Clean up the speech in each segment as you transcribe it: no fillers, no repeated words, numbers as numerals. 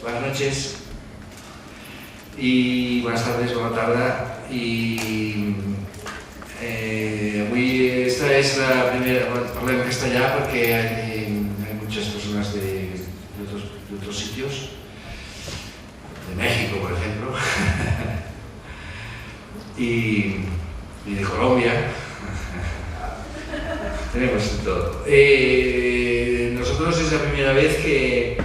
buenas noches y buenas tardes, buena tarde. Y esta es la primera, parlem en castellà porque hay muchas personas de otros sitios, de México, por ejemplo, y de Colombia. Tenemos de todo. Nosotros es la primera vez que,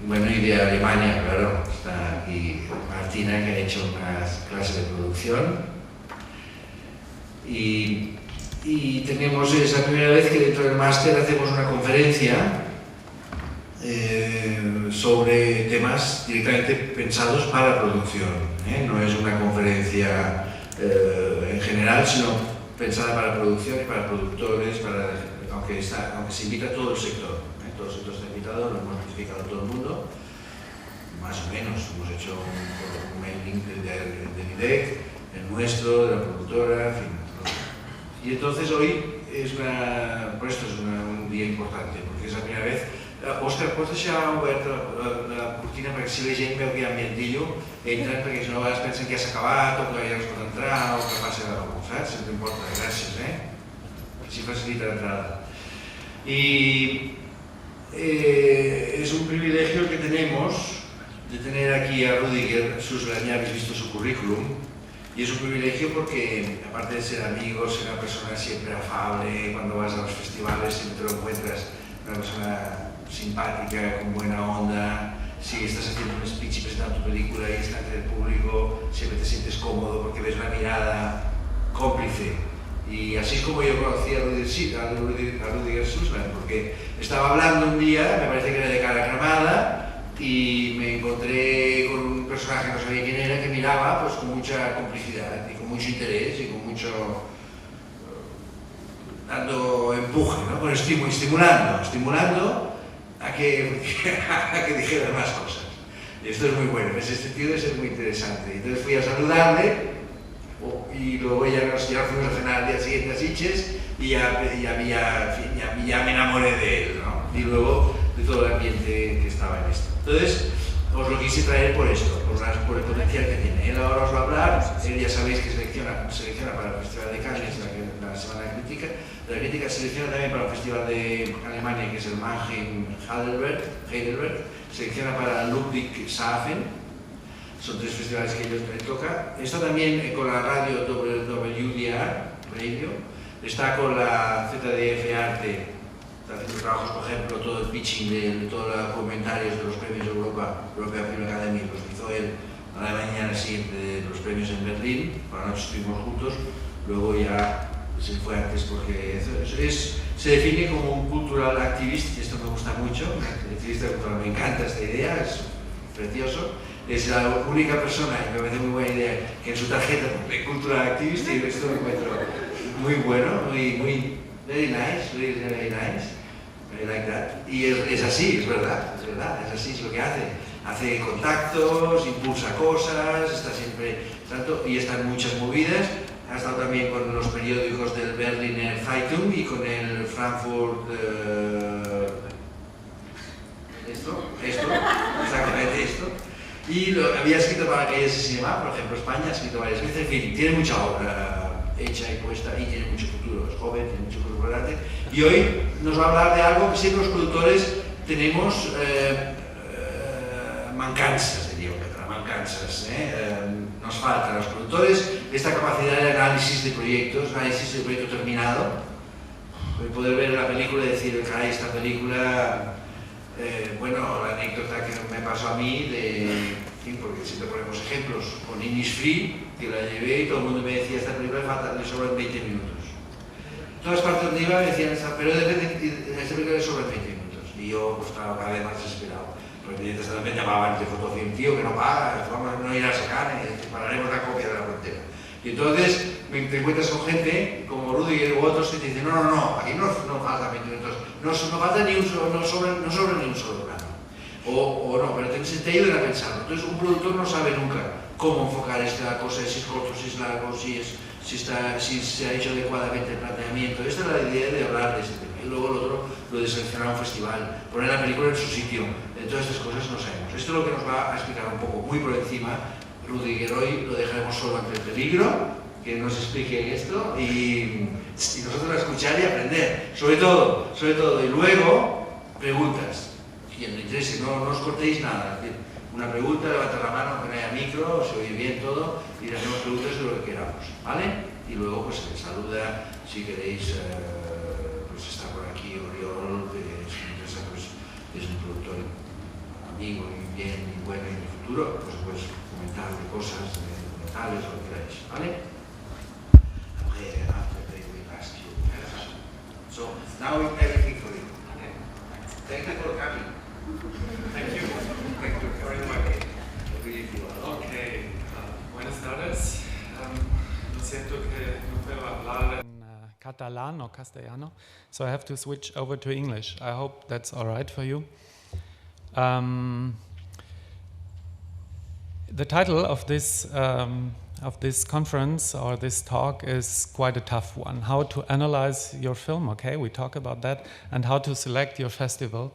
bueno, y de Alemania, claro, está aquí Martina, que ha hecho unas clases de producción. Y tenemos, es la primera vez que dentro del máster hacemos una conferencia sobre temas directamente pensados para producción. No es una conferencia en general, sino pensada para producción y para productores, aunque se invita a todo el sector. Todo el sector está invitado, lo hemos notificado a todo el mundo, más o menos. Hemos hecho un mailing del IDEC, el nuestro, de la productora, en fin. Y entonces hoy por esto es un día importante, porque es la primera vez. Òscar, pots deixar oberta la cortina perquè si la gent veu que hi ha ambientillo, entren, perquè si no a vegades pensen que ja s'ha acabat o que ja no es pot entrar o que passa alguna cosa, saps? Si no t'importa, gràcies, Així facilita l'entrada. Y es un privilegio que tenemos de tener aquí a Rüdiger Suchsland, ya habéis visto su currículum, y es un privilegio porque, aparte de ser amigos, ser una persona siempre afable, cuando vas a los festivales siempre te lo encuentras, una persona simpática, con buena onda. Si estás haciendo un speech y presentando tu película y está entre el público, siempre te sientes cómodo porque ves una mirada cómplice. Y así es como yo conocí a Rüdiger Suchsland, porque estaba hablando un día, me parece que era de cara cremada, y me encontré con un personaje que no sabía quién era, que miraba pues, con mucha complicidad y con mucho interés y con mucho dando empuje, ¿no? Con estimulando a que dijera más cosas. Y esto es muy bueno, en ese sentido es muy interesante. Entonces fui a saludarle y luego ya fuimos a cenar al día siguiente a Sitges y ya me enamoré de él, ¿no? Y luego de todo el ambiente que estaba en esto. Entonces os lo quise traer por esto, por el potencial que tiene. Él ahora os va a hablar, él ya sabéis que selecciona para el Festival de Cannes, la Semana de la Crítica, selecciona también para el Festival de Alemania, que es el Heidelberg, selecciona para Ludwigshafen, son 3 festivales que ellos le toca. Está también con la radio WDR, Radio, está con la ZDF Arte, está haciendo trabajos, por ejemplo, todo el pitching de todos los comentarios de los premios de European Film Academy, los hizo él a la mañana siguiente de los premios en Berlín, por la noche estuvimos juntos, luego ya se fue antes porque se define como un cultural activist, y esto me gusta mucho, activista cultural, me encanta esta idea, es precioso. Es la única persona, y me parece muy buena idea, que en su tarjeta pone cultural activist, y esto lo encuentro muy bueno, muy very nice, very nice, I like that. Y es así, es verdad, es así, es lo que hace contactos, impulsa cosas, está siempre tanto, y está en muchas movidas. Ha estado también con los periódicos del Berliner Zeitung y con el Frankfurt, exactamente esto. Y había escrito para aquellas de cinema, por ejemplo, España, ha escrito varias veces, en fin, tiene mucha obra hecha y puesta y tiene mucho futuro, es joven, tiene mucho futuro por delante. Y hoy nos va a hablar de algo que siempre los productores tenemos mancanzas, diría mancanzas. Nos falta a los productores esta capacidad de análisis de proyecto terminado, poder ver la película y decir, caray, esta película, bueno, la anécdota que me pasó a mí, porque siempre ponemos ejemplos, con Innisfree, que la llevé y todo el mundo me decía, esta película le sobran 20 minutos. Todas partes donde iba me decían, pero de esta película le sobran 20 minutos. Y yo, pues claro, cada vez más desesperado. Porque me llamaban de Fotofilm, tío, que no paga, no irá a sacar, pararemos la copia de la frontera. Y entonces te encuentras con gente como Rüdiger u otros que te dicen, no, aquí no falta 20 minutos, no falta ni un solo, no sobra ni un solo plano. O no, pero te he ido a pensarlo. Entonces un productor no sabe nunca cómo enfocar esta cosa, si es corto, si es largo, si se ha hecho adecuadamente el planteamiento. Esta es la idea de hablar de este tema. Y luego el otro, lo de seleccionar un festival, poner la película en su sitio, de todas estas cosas no sabemos. Esto es lo que nos va a explicar un poco, muy por encima, Rüdiger. Hoy lo dejaremos solo ante el peligro, que nos explique esto y nosotros a escuchar y aprender, sobre todo, y luego preguntas. Quien le interese, no os cortéis nada, es decir, una pregunta, levanta la mano, que no haya micro, se oye bien todo y le hacemos preguntas de lo que queramos, ¿vale? Y luego pues se saluda, si queréis, pues está por aquí Oriol, que es una empresa, pues es un productor amigo y bien y bueno en el futuro, pues puedes comentar de cosas, de documentales, lo que queráis, ¿vale? After they will ask you. So now everything for you. Okay. Thank you for coming. Thank you. Thank you very much. Okay. Buenas tardes. Lo siento que no puedo hablar en catalán o castellano, so I have to switch over to English. I hope that's all right for you. The title of this conference or this talk is quite a tough one. How to analyze your film, okay, we talk about that, and how to select your festival.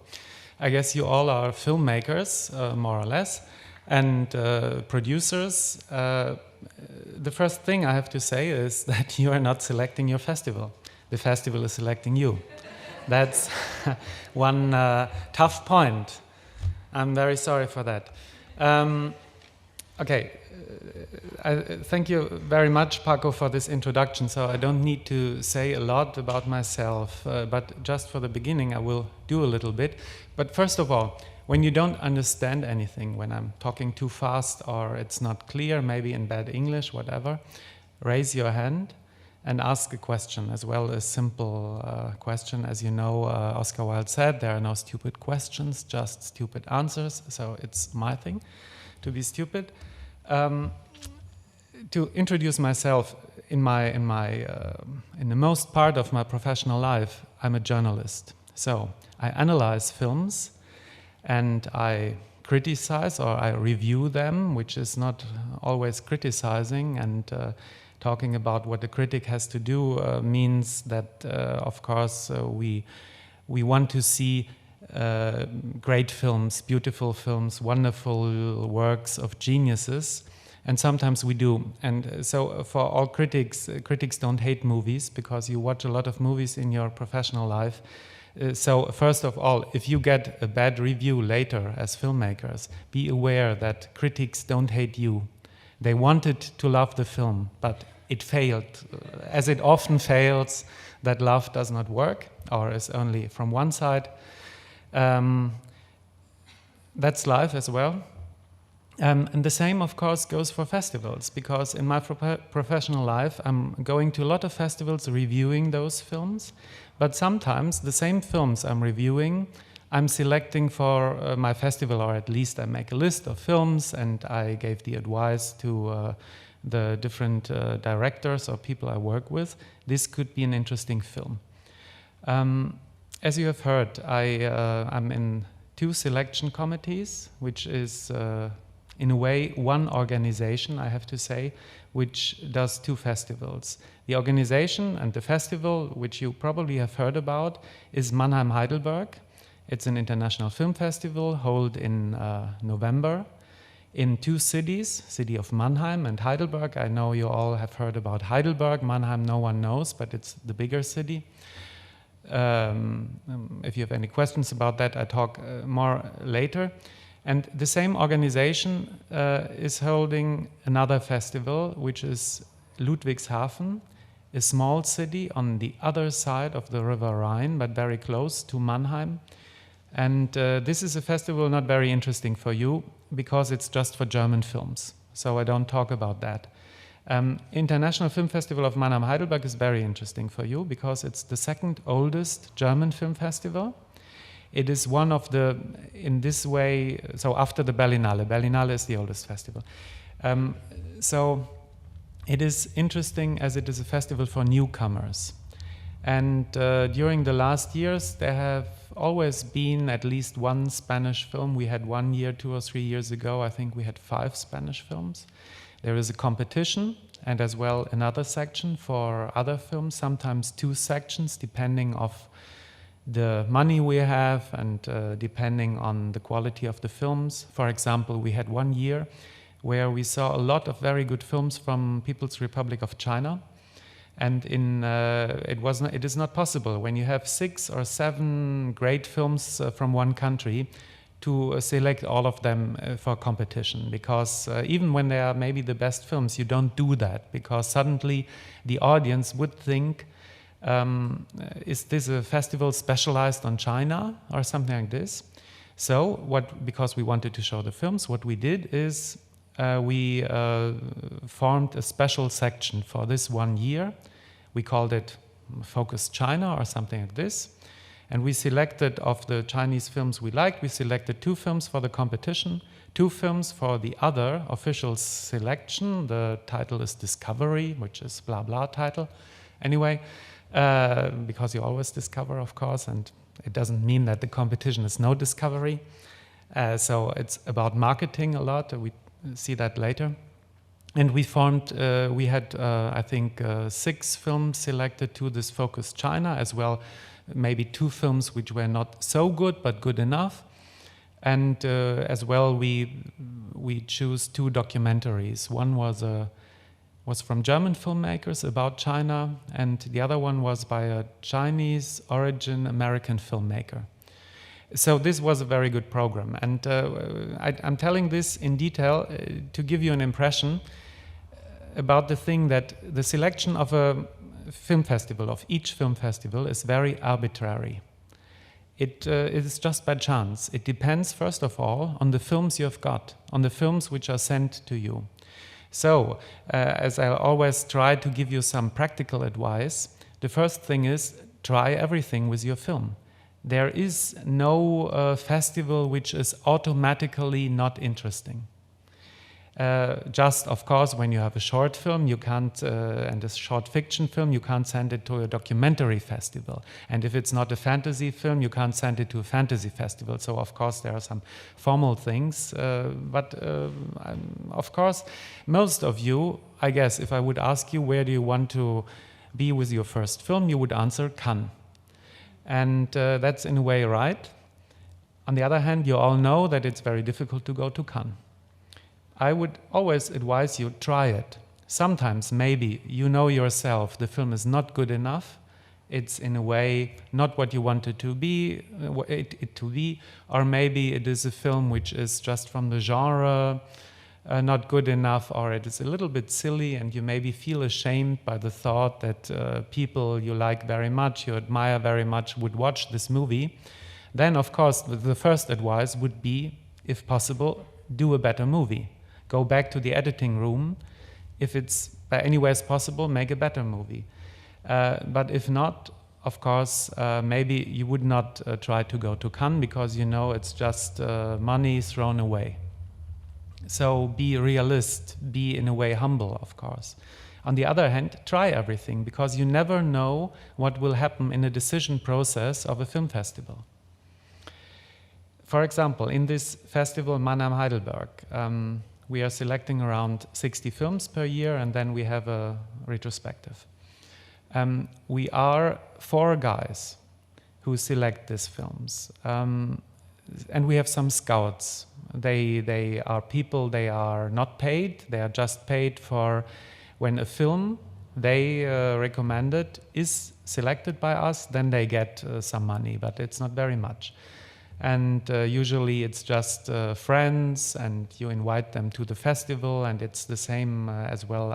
I guess you all are filmmakers, more or less, and producers. The first thing I have to say is that you are not selecting your festival. The festival is selecting you. That's one tough point. I'm very sorry for that. Okay, thank you very much, Paco, for this introduction. So I don't need to say a lot about myself, but just for the beginning, I will do a little bit. But first of all, when you don't understand anything, when I'm talking too fast or it's not clear, maybe in bad English, whatever, raise your hand and ask a question, as well as simple question. As you know, Oscar Wilde said, there are no stupid questions, just stupid answers. So it's my thing to be stupid. To introduce myself, in the most part of my professional life, I'm a journalist. So I analyze films and I criticize or I review them, which is not always criticizing, and talking about what the critic has to do means that, of course, we want to see great films, beautiful films, wonderful works of geniuses, and sometimes we do. And so for all critics don't hate movies, because you watch a lot of movies in your professional life. So first of all, if you get a bad review later as filmmakers, be aware that critics don't hate you. They wanted to love the film, but it failed. As it often fails, that love does not work, or is only from one side. That's life as well. And the same, of course, goes for festivals, because in my professional life, I'm going to a lot of festivals reviewing those films, but sometimes the same films I'm reviewing, I'm selecting for my festival, or at least I make a list of films and I gave the advice to the different directors or people I work with. This could be an interesting film. As you have heard, I'm in 2 selection committees, which is in a way one organization, I have to say, which does 2 festivals. The organization and the festival, which you probably have heard about, is Mannheim-Heidelberg. It's an international film festival held in November in 2 cities, city of Mannheim and Heidelberg. I know you all have heard about Heidelberg. Mannheim no one knows, but it's the bigger city. If you have any questions about that, I talk more later. And the same organization is holding another festival, which is Ludwigshafen, a small city on the other side of the River Rhine, but very close to Mannheim. And this is a festival not very interesting for you, because it's just for German films. So I don't talk about that. International Film Festival of Mannheim-Heidelberg is very interesting for you, because it's the 2nd oldest German film festival. It is one of the, in this way, so after the Berlinale. Berlinale is the oldest festival. So it is interesting as it is a festival for newcomers. And during the last years, there have always been at least one Spanish film. We had 1 year, 2 or 3 years ago, I think we had 5 Spanish films. There is a competition and as well another section for other films, sometimes 2 sections, depending of the money we have and depending on the quality of the films. For example, we had 1 year where we saw a lot of very good films from People's Republic of China. And it is not possible when you have 6 or 7 great films from one country to select all of them for competition, because even when they are maybe the best films, you don't do that, because suddenly the audience would think, is this a festival specialized on China or something like this? So because we wanted to show the films, what we did is we formed a special section for this 1 year. We called it Focus China or something like this. And we selected, of the Chinese films we liked, we selected 2 films for the competition, 2 films for the other official selection. The title is Discovery, which is blah blah title. Anyway, because you always discover, of course, and it doesn't mean that the competition is no discovery. So it's about marketing a lot. We see that later. And we formed, we had, I think, 6 films selected to this Focus China, as well maybe 2 films which were not so good, but good enough. And as well, we choose 2 documentaries. One was from German filmmakers about China, and the other one was by a Chinese origin American filmmaker. So this was a very good program. And I'm telling this in detail to give you an impression about the thing that the selection of a film festival, of each film festival, is very arbitrary. It is just by chance. It depends, first of all, on the films you have got, on the films which are sent to you. So, as I always try to give you some practical advice, the first thing is try everything with your film. There is no festival which is automatically not interesting. Just, of course, when you have a short film, you can't, and a short fiction film, you can't send it to a documentary festival. And if it's not a fantasy film, you can't send it to a fantasy festival. So, of course, there are some formal things. But, of course, most of you, I guess, if I would ask you where do you want to be with your first film, you would answer Cannes. And that's in a way right. On the other hand, you all know that it's very difficult to go to Cannes. I would always advise you, try it. Sometimes, maybe, you know yourself, the film is not good enough. It's in a way not what you want it to be, or maybe it is a film which is just from the genre, not good enough, or it is a little bit silly, and you maybe feel ashamed by the thought that people you like very much, you admire very much, would watch this movie. Then, of course, the first advice would be, if possible, do a better movie. Go back to the editing room. If it's by any ways possible, make a better movie. But if not, of course, maybe you would not try to go to Cannes, because you know it's just money thrown away. So be realist, be in a way humble, of course. On the other hand, try everything, because you never know what will happen in a decision process of a film festival. For example, in this festival, Mannheim-Heidelberg, we are selecting around 60 films per year, and then we have a retrospective. We are 4 guys who select these films. And we have some scouts. They are people, they are not paid, they are just paid for when a film they recommended is selected by us, then they get some money, but it's not very much. And usually it's just friends, and you invite them to the festival, and it's the same as well.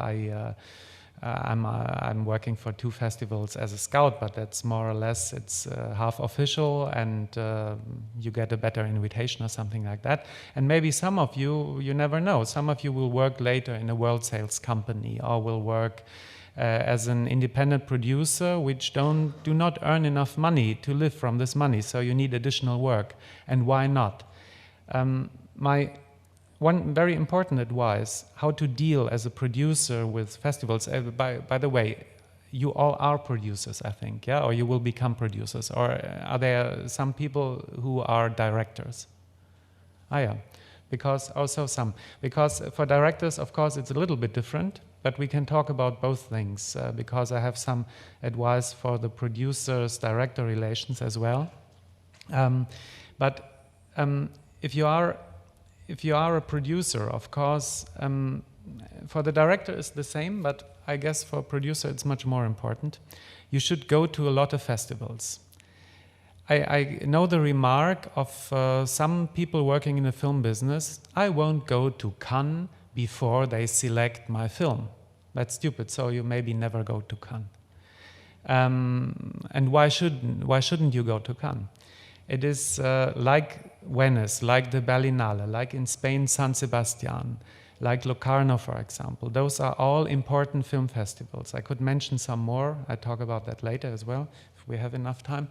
I'm working for 2 festivals as a scout, but that's more or less, it's half official, and you get a better invitation or something like that. And maybe some of you, you never know, some of you will work later in a world sales company, or will work as an independent producer, which do not earn enough money to live from this money, so you need additional work. And why not? My one very important advice, how to deal as a producer with festivals. By the way, you all are producers, I think, yeah? Or you will become producers. Or are there some people who are directors? Ah, yeah. Because also some. Because for directors, of course, it's a little bit different, but we can talk about both things because I have some advice for the producers-director relations as well. If you are a producer, of course, for the director it's the same, but I guess for a producer it's much more important. You should go to a lot of festivals. I know the remark of some people working in the film business, I won't go to Cannes before they select my film. That's stupid, so you maybe never go to Cannes. And why shouldn't you go to Cannes? It is like Venice, like the Berlinale, like in Spain, San Sebastian, like Locarno, for example. Those are all important film festivals. I could mention some more. I talk about that later as well, if we have enough time.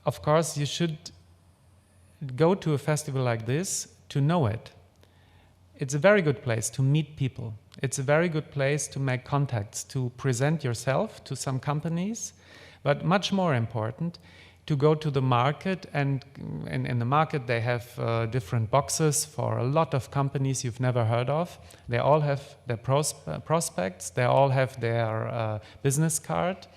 Of course, you should go to a festival like this to know it. It's a very good place to meet people. It's a very good place to make contacts, to present yourself to some companies, but much more important, to go to the market, and in the market they have different boxes for a lot of companies you've never heard of. They all have their prospects, they all have their business card.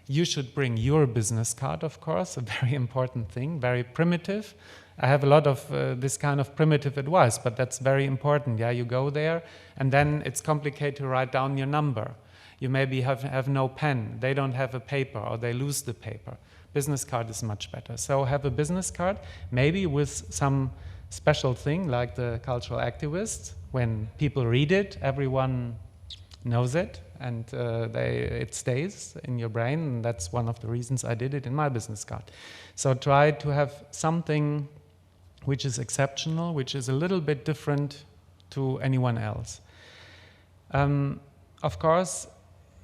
You should bring your business card, of course, a very important thing, very primitive. I have a lot of this kind of primitive advice, but that's very important. Yeah, you go there, and then it's complicated to write down your number. You maybe have no pen, they don't have a paper, or they lose the paper. Business card is much better. So have a business card, maybe with some special thing like the cultural activists. When people read it, everyone knows it, and it stays in your brain, and that's one of the reasons I did it in my business card. So try to have something which is exceptional, which is a little bit different to anyone else. Of course,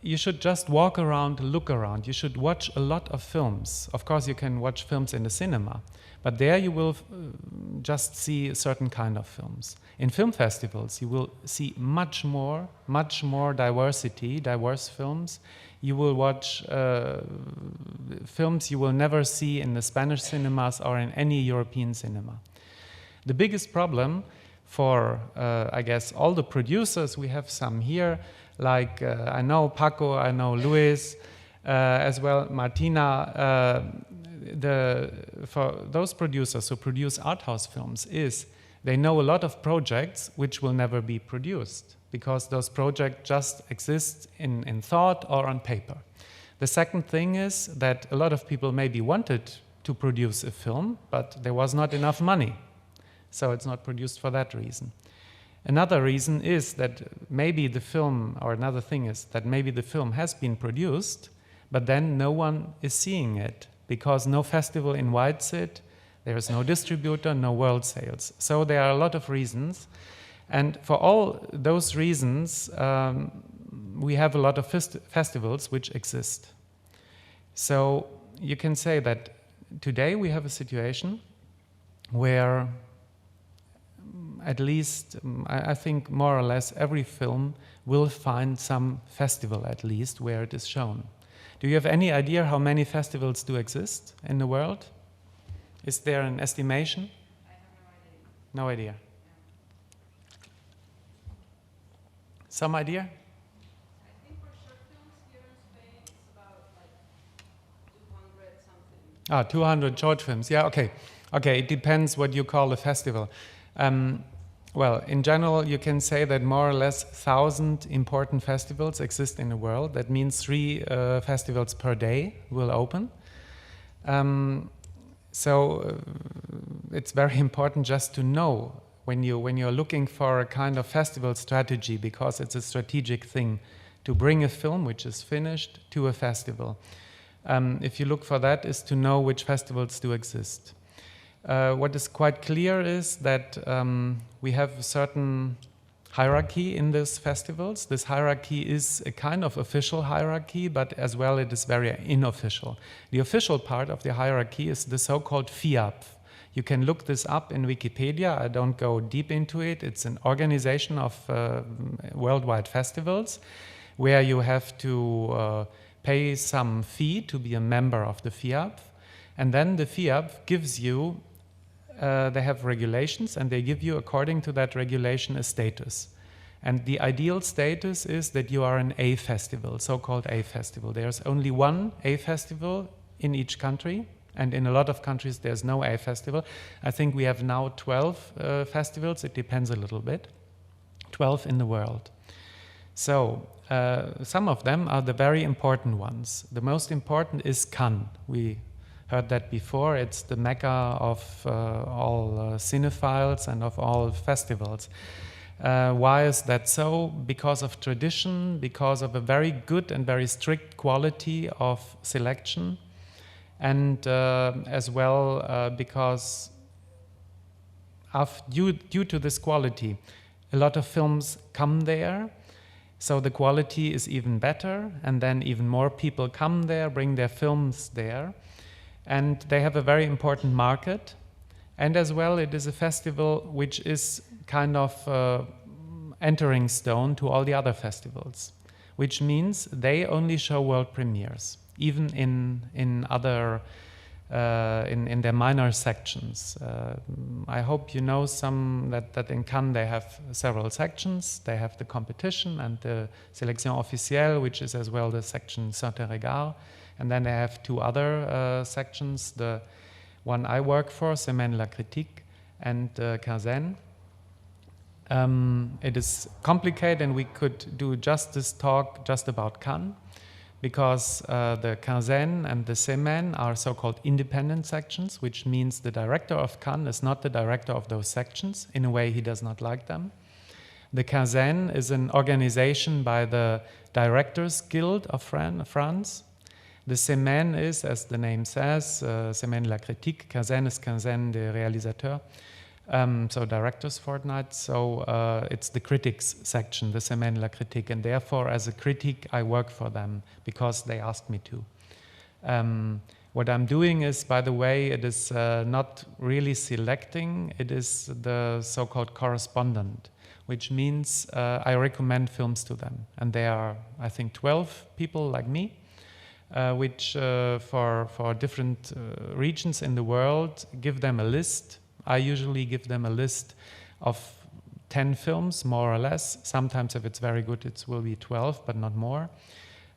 you should just walk around, look around. You should watch a lot of films. Of course, you can watch films in the cinema, but there you will just see a certain kind of films. In film festivals, you will see much more diversity, diverse films. You will watch films you will never see in the Spanish cinemas or in any European cinema. The biggest problem for, I guess, all the producers, we have some here, like I know Paco, I know Luis, as well Martina. For those producers who produce art house films is they know a lot of projects which will never be produced because those projects just exist in thought or on paper. The second thing is that a lot of people maybe wanted to produce a film, but there was not enough money. So it's not produced for that reason. Another reason is that maybe the film, or another thing is that maybe the film has been produced, but then no one is seeing it because no festival invites it, there is no distributor, no world sales. So there are a lot of reasons. And for all those reasons, we have a lot of festivals which exist. So you can say that today we have a situation where at least, I think more or less every film will find some festival at least where it is shown. Do you have any idea how many festivals do exist in the world? Is there an estimation? I have no idea. No idea. Some idea? I think for short films here in Spain it's about like 200 something. 200 short films. Yeah, okay. Okay, it depends what you call a festival. Well, in general, you can say that more or less 1,000 important festivals exist in the world. That means 3 festivals per day will open. So it's very important just to know when you're looking for a kind of festival strategy, because it's a strategic thing to bring a film which is finished to a festival. If you look for that, is to know which festivals do exist. What is quite clear is that we have a certain hierarchy in these festivals. This hierarchy is a kind of official hierarchy, but as well it is very unofficial. The official part of the hierarchy is the so-called FIAP. You can look this up in Wikipedia. I don't go deep into it. It's an organization of worldwide festivals where you have to pay some fee to be a member of the FIAP. And then the FIAP gives you they have regulations, and they give you, according to that regulation, a status. And the ideal status is that you are an A festival, so-called A festival. There's only one A festival in each country, and in a lot of countries there's no A festival. I think we have now 12 festivals, it depends a little bit, 12 in the world. So some of them are the very important ones. The most important is Cannes. We heard that before. It's the mecca of all cinephiles and of all festivals. Why is that so? Because of tradition, because of a very good and very strict quality of selection, and as well because due to this quality, a lot of films come there, so the quality is even better, and then even more people come there, bring their films there, and they have a very important market. And as well, it is a festival which is kind of entering stone to all the other festivals, which means they only show world premieres, even in other in their minor sections. I hope you know that in Cannes they have several sections. They have the competition and the Sélection officielle, which is as well the section Certain Regard, and then they have two other sections. The one I work for, Semaine la Critique, and Quinzaine. It is complicated, and we could do just this talk just about Cannes, because the Quinzaine and the Semaine are so-called independent sections, which means the director of Cannes is not the director of those sections. In a way, he does not like them. The Quinzaine is an organization by the Directors Guild of France. The Semaine is, as the name says, Semaine la Critique. Quinzaine is Quinzaine des réalisateurs. So Directors Fortnight, so it's the critics section, the Semaine la Critique, and therefore as a critic I work for them because they asked me to. What I'm doing is, by the way, it is not really selecting, it is the so-called correspondent, which means I recommend films to them, and there are, I think, 12 people like me, which for different regions in the world give them a list. I usually give them a list of 10 films, more or less. Sometimes, if it's very good, it will be 12, but not more.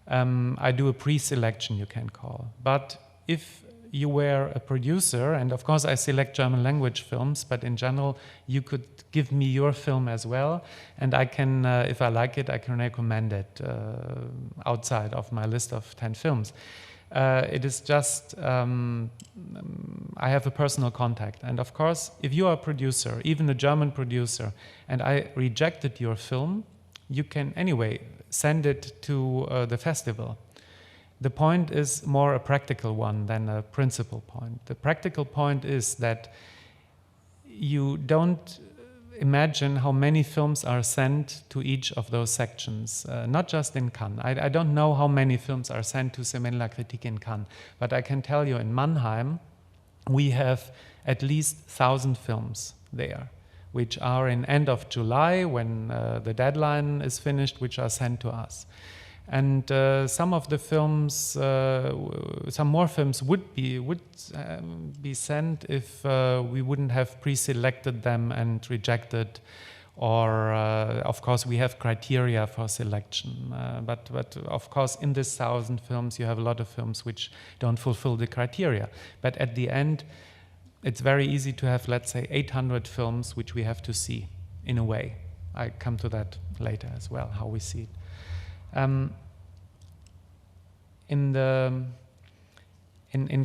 I do a pre-selection, you can call. But if you were a producer, and of course I select German language films, but in general, you could give me your film as well, and I can, if I like it, I can recommend it outside of my list of 10 films. It is just, I have a personal contact. And of course, if you are a producer, even a German producer, and I rejected your film, you can anyway send it to the festival. The point is more a practical one than a principal point. The practical point is that you don't imagine how many films are sent to each of those sections, not just in Cannes. I don't know how many films are sent to Semaine la Critique in Cannes, but I can tell you in Mannheim, we have at least 1,000 films there, which are in end of July, when the deadline is finished, which are sent to us. And some of the films, some more films would be sent if we wouldn't have pre-selected them and rejected, or of course we have criteria for selection. But of course in this 1,000 films you have a lot of films which don't fulfill the criteria. But at the end, it's very easy to have, let's say, 800 films which we have to see in a way. I come to that later as well, how we see it. In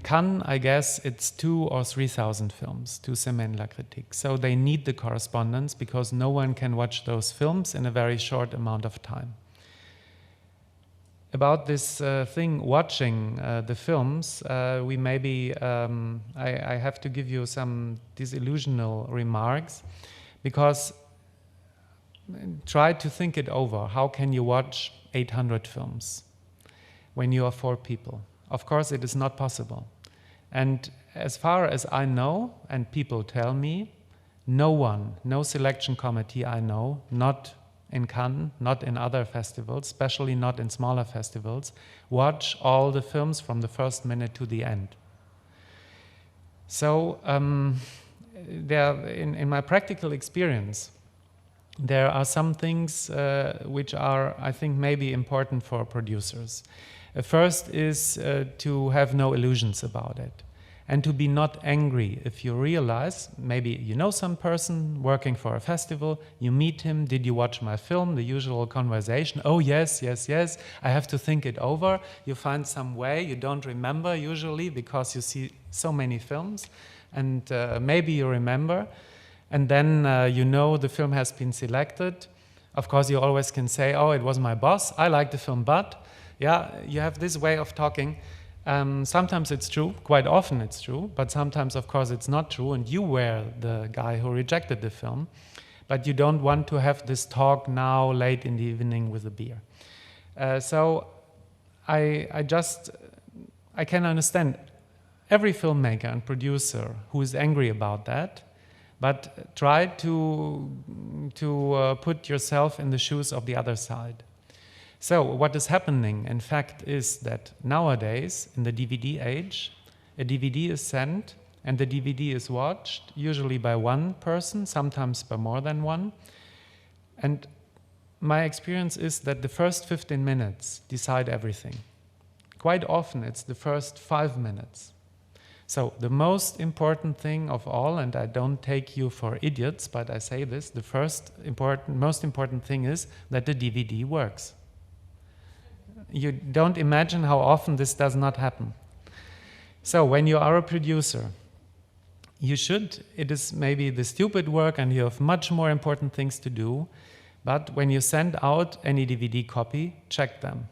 Cannes, I guess it's 2,000 or 3,000 films to Semaine la Critique. So they need the correspondence because no one can watch those films in a very short amount of time. About this thing, watching the films, we maybe, I have to give you some disillusional remarks, because try to think it over. How can you watch 800 films when you are 4 people? Of course, it is not possible. And as far as I know, and people tell me, no selection committee I know, not in Cannes, not in other festivals, especially not in smaller festivals, watch all the films from the first minute to the end. So in my practical experience, there are some things which are, I think, maybe important for producers. First is to have no illusions about it, and to be not angry if you realize, maybe you know some person working for a festival, you meet him, did you watch my film, the usual conversation, oh yes, yes, yes, I have to think it over, you find some way, you don't remember usually because you see so many films, and maybe you remember, and then you know the film has been selected. Of course you always can say, oh, it was my boss, I like the film, but, yeah, you have this way of talking. Sometimes it's true, quite often it's true, but sometimes, of course, it's not true, and you were the guy who rejected the film, but you don't want to have this talk now late in the evening with a beer. So I can understand every filmmaker and producer who is angry about that, but try to put yourself in the shoes of the other side. So what is happening, in fact, is that nowadays, in the DVD age, a DVD is sent and the DVD is watched, usually by one person, sometimes by more than one. And my experience is that the first 15 minutes decide everything. Quite often it's the first 5 minutes. So the most important thing of all, and I don't take you for idiots, but I say this, the most important thing is that the DVD works. You don't imagine how often this does not happen. So when you are a producer, you should, it is maybe the stupid work and you have much more important things to do, but when you send out any DVD copy, check them.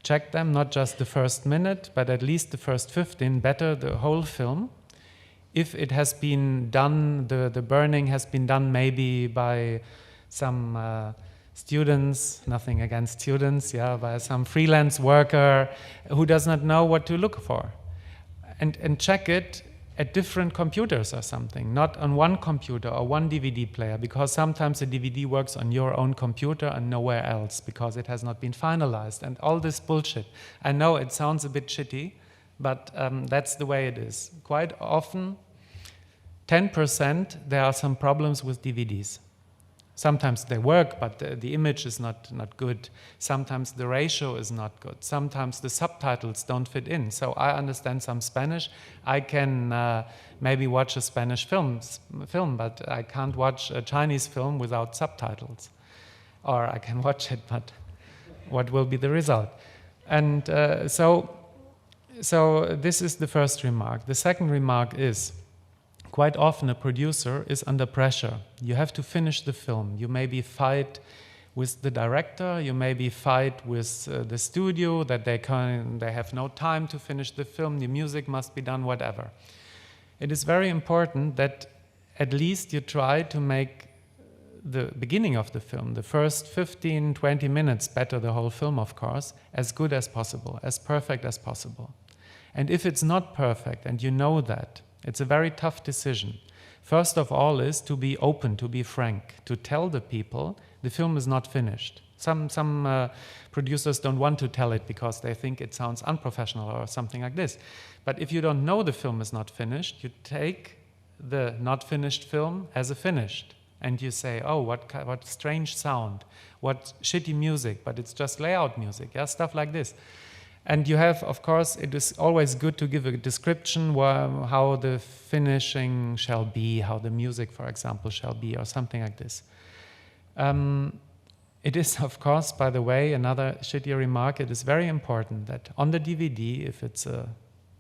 Check them, not just the first minute, but at least the first 15, better the whole film. If it has been done, the burning has been done maybe by some students, nothing against students, yeah, by some freelance worker who does not know what to look for. And check it at different computers or something, not on one computer or one DVD player, because sometimes a DVD works on your own computer and nowhere else because it has not been finalized and all this bullshit. I know it sounds a bit shitty, but that's the way it is. Quite often, 10% there are some problems with DVDs. Sometimes they work, but the image is not good. Sometimes the ratio is not good. Sometimes the subtitles don't fit in. So I understand some Spanish. I can maybe watch a Spanish film, but I can't watch a Chinese film without subtitles. Or I can watch it, but what will be the result? And so this is the first remark. The second remark is, quite often a producer is under pressure. You have to finish the film. You maybe fight with the director, you maybe fight with the studio that they have no time to finish the film, the music must be done, whatever. It is very important that at least you try to make the beginning of the film, the first 15, 20 minutes, better the whole film of course, as good as possible, as perfect as possible. And if it's not perfect and you know that, it's a very tough decision. First of all is to be open, to be frank, to tell the people the film is not finished. Some producers don't want to tell it because they think it sounds unprofessional or something like this. But if you don't know the film is not finished, you take the not finished film as a finished. And you say, oh, what strange sound, what shitty music, but it's just layout music, yeah, stuff like this. And you have, of course, it is always good to give a description how the finishing shall be, how the music, for example, shall be, or something like this. It is, of course, by the way, another shitty remark, it is very important that on the DVD, if it's a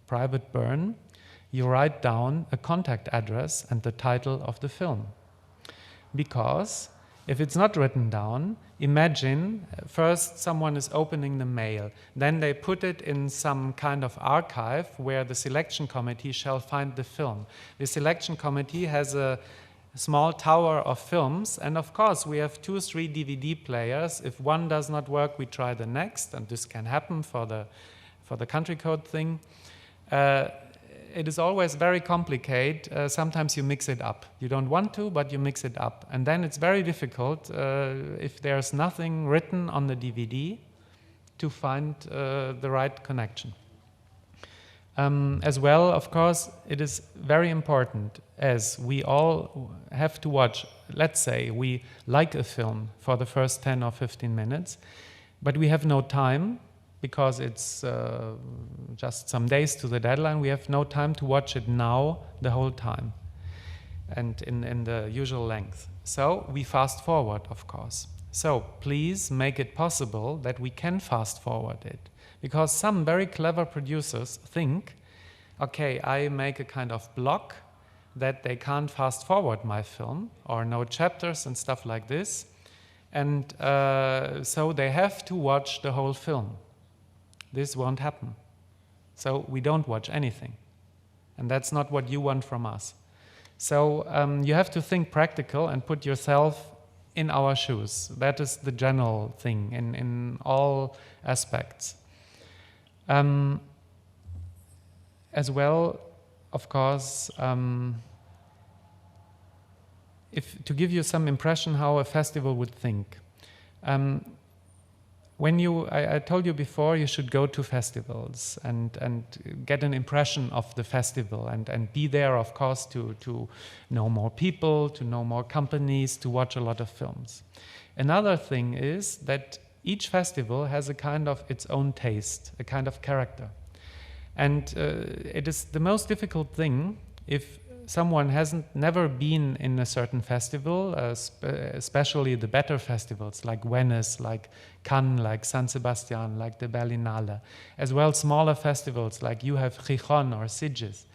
private burn, you write down a contact address and the title of the film. Because if it's not written down, imagine first someone is opening the mail, then they put it in some kind of archive where the selection committee shall find the film. The selection committee has a small tower of films, and of course we have 2 or 3 DVD players. If one does not work, we try the next, and this can happen for the country code thing. It is always very complicated. Sometimes you mix it up. You don't want to, but you mix it up. And then it's very difficult, if there's nothing written on the DVD, to find the right connection. As well, of course, it is very important, as we all have to watch. Let's say we like a film for the first 10 or 15 minutes, but we have no time because it's just some days to the deadline. We have no time to watch it now the whole time and in the usual length. So we fast forward, of course. So please make it possible that we can fast forward it. Because some very clever producers think, okay, I make a kind of block that they can't fast forward my film, or no chapters and stuff like this, and so they have to watch the whole film. This won't happen. So we don't watch anything. And that's not what you want from us. So you have to think practical and put yourself in our shoes. That is the general thing in all aspects. As well, of course, to give you some impression how a festival would think. I told you before, you should go to festivals and get an impression of the festival and be there, of course, to know more people, to know more companies, to watch a lot of films. Another thing is that each festival has a kind of its own taste, a kind of character. And it is the most difficult thing if someone hasn't never been in a certain festival, especially the better festivals like Venice, like Cannes, like San Sebastian, like the Berlinale, as well smaller festivals like you have Gijón or Sitges.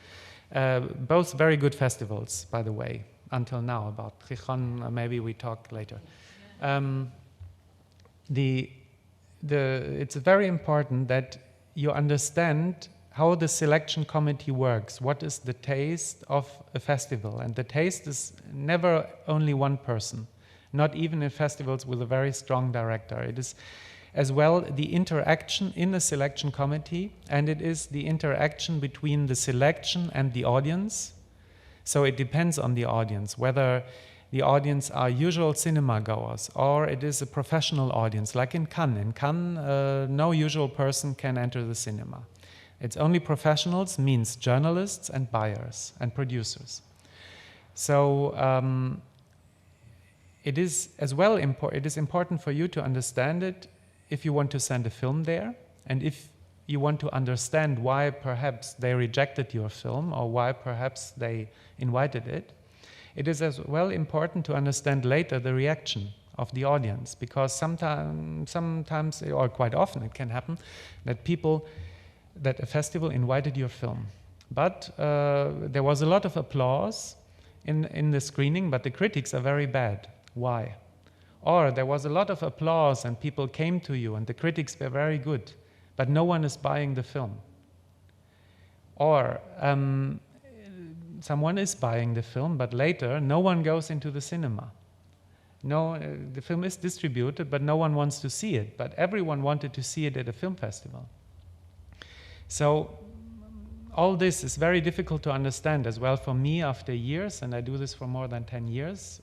Both very good festivals, by the way, until now. About Gijón, maybe we talk later. It's very important that you understand how the selection committee works. What is the taste of a festival? And the taste is never only one person, not even in festivals with a very strong director. It is as well the interaction in the selection committee, and it is the interaction between the selection and the audience. So it depends on the audience, whether the audience are usual cinema goers or it is a professional audience, like in Cannes. In Cannes, no usual person can enter the cinema. It's only professionals, means journalists and buyers and producers. So it is as well it is important for you to understand it if you want to send a film there, and if you want to understand why perhaps they rejected your film or why perhaps they invited it. It is as well important to understand later the reaction of the audience, because sometimes or quite often it can happen that a festival invited your film. But there was a lot of applause in the screening, but the critics are very bad. Why? Or there was a lot of applause and people came to you and the critics were very good, but no one is buying the film. Or someone is buying the film, but later no one goes into the cinema. No, the film is distributed, but no one wants to see it, but everyone wanted to see it at a film festival. So all this is very difficult to understand as well for me after years, and I do this for more than 10 years.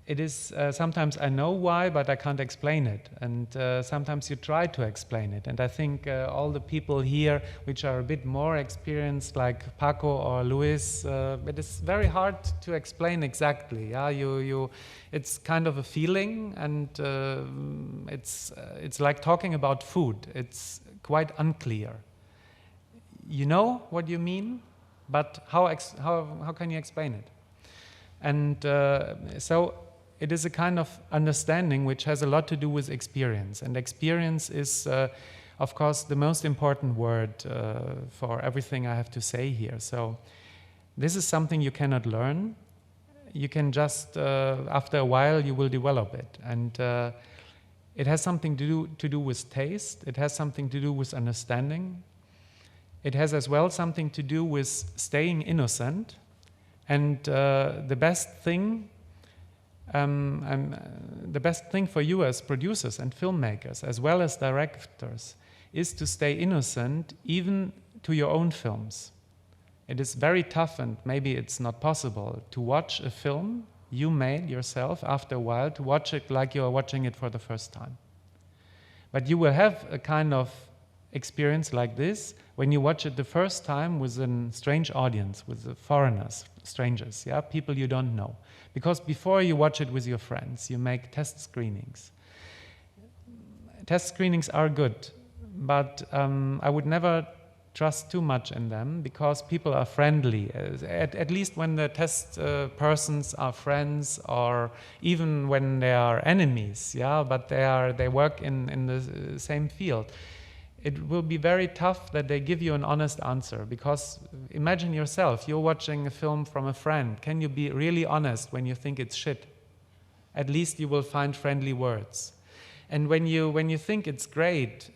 It is sometimes I know why, but I can't explain it, and sometimes you try to explain it. And I think all the people here, which are a bit more experienced, like Paco or Luis, it is very hard to explain exactly. Yeah, it's kind of a feeling, and it's like talking about food. It's quite unclear. You know what you mean, but how can you explain it? And so it is a kind of understanding which has a lot to do with experience. And experience is, of course, the most important word for everything I have to say here. So this is something you cannot learn. You can just, after a while, you will develop it. And it has something to do with taste. It has something to do with understanding. It has as well something to do with staying innocent. And the best thing for you as producers and filmmakers, as well as directors, is to stay innocent even to your own films. It is very tough, and maybe it's not possible, to watch a film you made yourself after a while, to watch it like you are watching it for the first time. But you will have a kind of experience like this when you watch it the first time with a strange audience, with the foreigners, strangers, yeah, people you don't know. Because before you watch it with your friends, you make test screenings. Test screenings are good, but I would never trust too much in them, because people are friendly, at least when the test persons are friends, or even when they are enemies, yeah, but they work in the same field. It will be very tough that they give you an honest answer, because imagine yourself, you're watching a film from a friend. Can you be really honest when you think it's shit? At least you will find friendly words. And when you think it's great,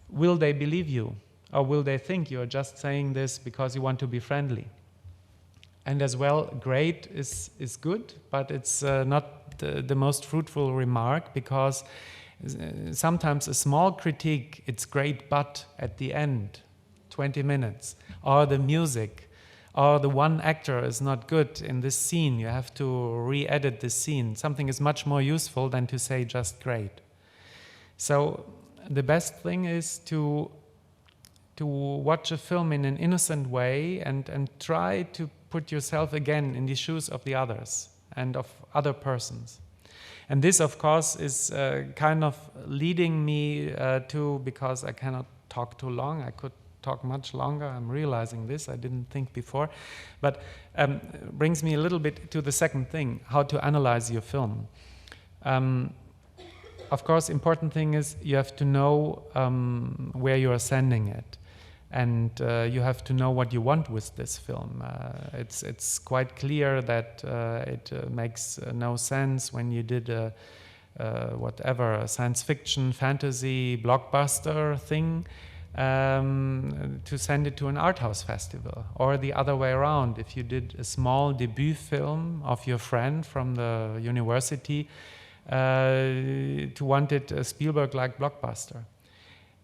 will they believe you? Or will they think you're just saying this because you want to be friendly? And as well, great is good, but it's not the most fruitful remark, because sometimes a small critique, it's great, but at the end, 20 minutes, or the music, or the one actor is not good in this scene, you have to re-edit this scene. Something is much more useful than to say just great. So the best thing is to watch a film in an innocent way and try to put yourself again in the shoes of the others and of other persons. And this, of course, is kind of leading me to, because I cannot talk too long, I could talk much longer, I'm realizing this, I didn't think before, but brings me a little bit to the second thing, how to analyze your film. Of course, important thing is you have to know where you are sending it. And you have to know what you want with this film. It's quite clear that it makes no sense when you did a science fiction, fantasy, blockbuster thing to send it to an art house festival. Or the other way around, if you did a small debut film of your friend from the university to want it a Spielberg-like blockbuster.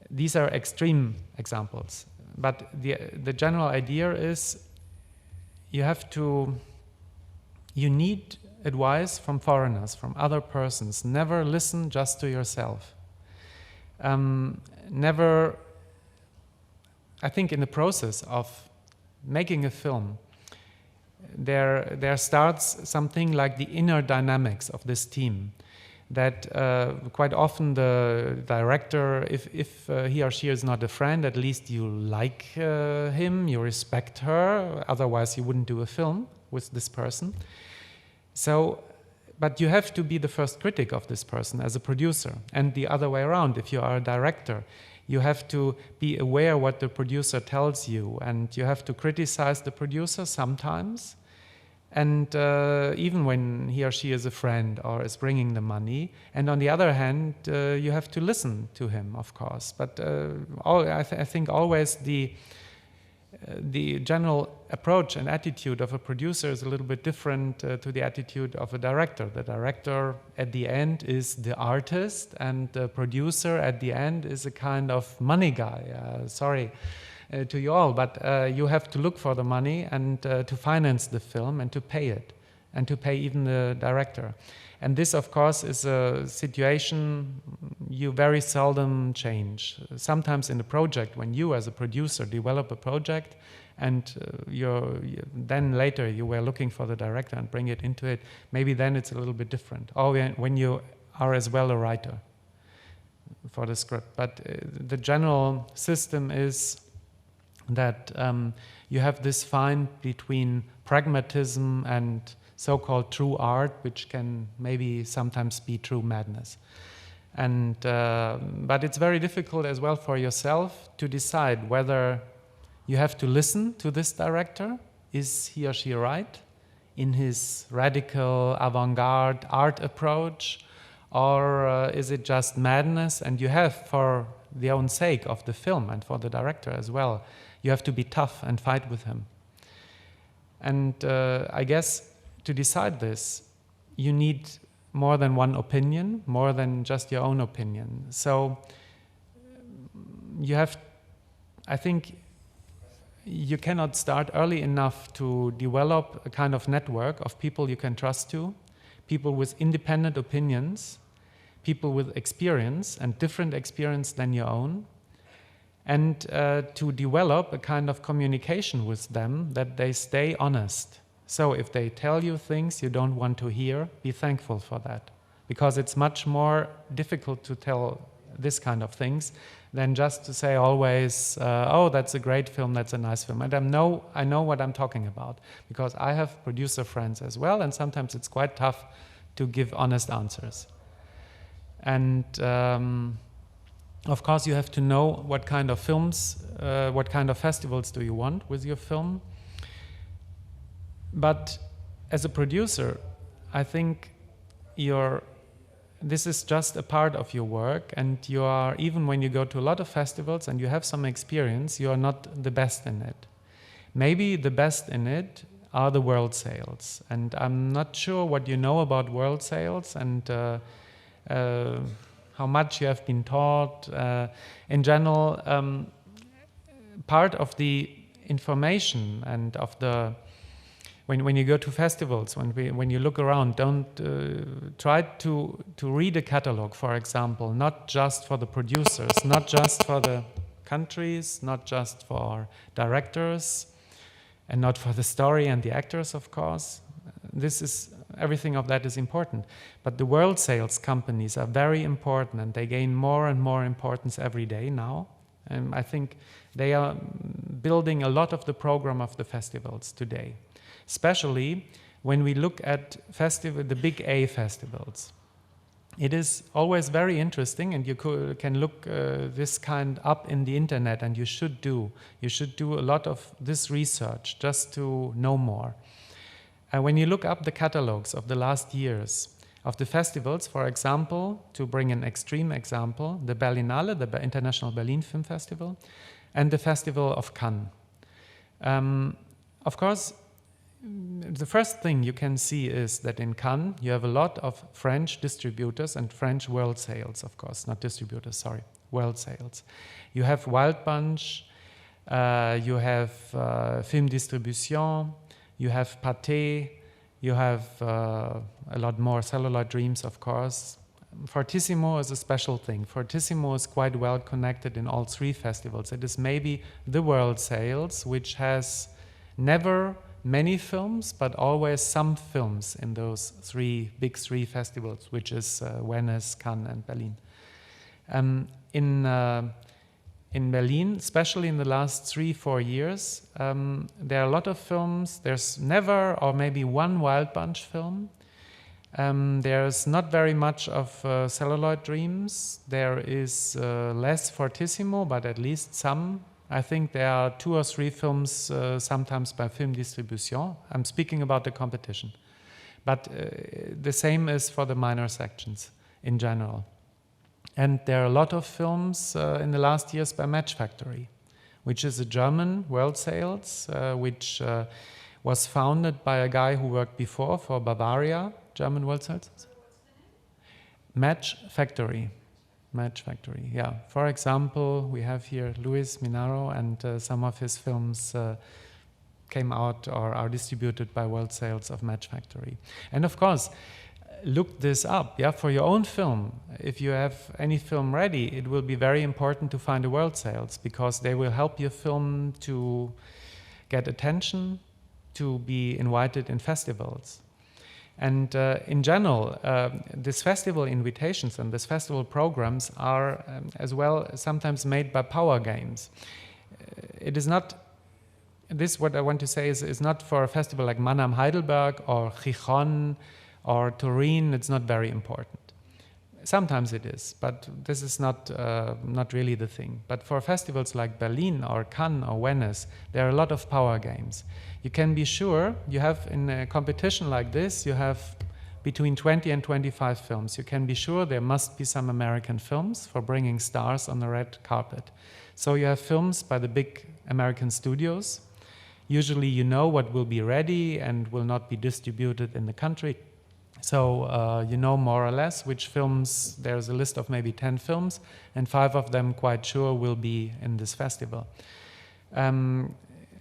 These are extreme examples. But the general idea is you need advice from foreigners, from other persons. Never listen just to yourself. Never, I think in the process of making a film, there starts something like the inner dynamics of this team. That quite often the director, if he or she is not a friend, at least you like him, you respect her, otherwise you wouldn't do a film with this person. So, but you have to be the first critic of this person as a producer, and the other way around, if you are a director, you have to be aware what the producer tells you, and you have to criticize the producer sometimes. And even when he or she is a friend or is bringing the money. And on the other hand, you have to listen to him, of course. But I think always the general approach and attitude of a producer is a little bit different to the attitude of a director. The director at the end is the artist, and the producer at the end is a kind of money guy. Sorry. To you all, but you have to look for the money and to finance the film and to pay it, and to pay even the director. And this, of course, is a situation you very seldom change. Sometimes in the project, when you as a producer develop a project and then later you were looking for the director and bring it into it, maybe then it's a little bit different. Or when you are as well a writer for the script. But the general system is that you have this fine between pragmatism and so-called true art, which can maybe sometimes be true madness. And but it's very difficult as well for yourself to decide whether you have to listen to this director. Is he or she right in his radical avant-garde art approach, or is it just madness? And you have, for the own sake of the film and for the director as well, you have to be tough and fight with him. And I guess to decide this, you need more than one opinion, more than just your own opinion. So you have, I think, you cannot start early enough to develop a kind of network of people you can trust to, people with independent opinions, people with experience and different experience than your own, and to develop a kind of communication with them that they stay honest. So if they tell you things you don't want to hear, be thankful for that, because it's much more difficult to tell this kind of things than just to say always, oh, that's a great film, that's a nice film. And I know what I'm talking about, because I have producer friends as well, and sometimes it's quite tough to give honest answers. And of course, you have to know what kind of films, what kind of festivals do you want with your film. But as a producer, I think this is just a part of your work, and you are, even when you go to a lot of festivals and you have some experience, you are not the best in it. Maybe the best in it are the world sales, and I'm not sure what you know about world sales and how much you have been taught. In general, part of the information and of the when you go to festivals, when you look around, don't try to read a catalog, for example, not just for the producers, not just for the countries, not just for directors, and not for the story and the actors, of course. Everything of that is important. But the world sales companies are very important, and they gain more and more importance every day now. And I think they are building a lot of the program of the festivals today, especially when we look at the big A festivals. It is always very interesting, and you can look this kind up in the internet, and you should do a lot of this research just to know more. When you look up the catalogs of the last years of the festivals, for example, to bring an extreme example, the Berlinale, the International Berlin Film Festival, and the Festival of Cannes. Of course, the first thing you can see is that in Cannes you have a lot of French distributors and French world sales, of course, not distributors, sorry, world sales. You have Wild Bunch, you have Film Distribution, you have Pathé, you have a lot more, Celluloid Dreams, of course. Fortissimo is a special thing. Fortissimo is quite well connected in all three festivals. It is maybe the world sales, which has never many films, but always some films in those big three festivals, which is Venice, Cannes, and Berlin. In Berlin, especially in the last 3-4 years, there are a lot of films. There's never or maybe one Wild Bunch film. There's not very much of Celluloid Dreams. There is less Fortissimo, but at least some. I think there are 2 or 3 films, sometimes by Film Distribution. I'm speaking about the competition. But the same is for the minor sections in general. And there are a lot of films in the last years by Match Factory, which is a German world sales, which was founded by a guy who worked before for Bavaria, German world sales. Match Factory. Match Factory, yeah. For example, we have here Luis Minaro, and some of his films came out or are distributed by world sales of Match Factory. And of course, look this up, yeah, for your own film. If you have any film ready, it will be very important to find the world sales, because they will help your film to get attention, to be invited in festivals. And in general, these festival invitations and these festival programs are as well sometimes made by power games. It is not, what I want to say is not for a festival like Mannheim, Heidelberg, or Gijón, or Turin. It's not very important. Sometimes it is, but this is not really the thing. But for festivals like Berlin or Cannes or Venice, there are a lot of power games. You can be sure you have, in a competition like this, you have between 20 and 25 films. You can be sure there must be some American films for bringing stars on the red carpet. So you have films by the big American studios. Usually you know what will be ready and will not be distributed in the country. So you know more or less which films. There's a list of maybe 10 films, and 5 of them quite sure will be in this festival.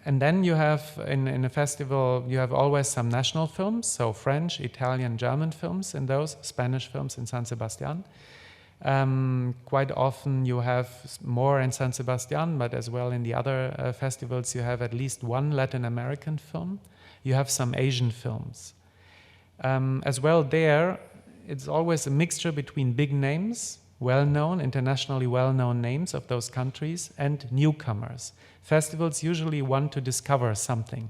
And then you have, in a festival, you have always some national films, so French, Italian, German films in those, Spanish films in San Sebastian. Quite often you have more in San Sebastian, but as well in the other festivals you have at least one Latin American film. You have some Asian films. As well there, it's always a mixture between big names, well-known, internationally well-known names of those countries, and newcomers. Festivals usually want to discover something.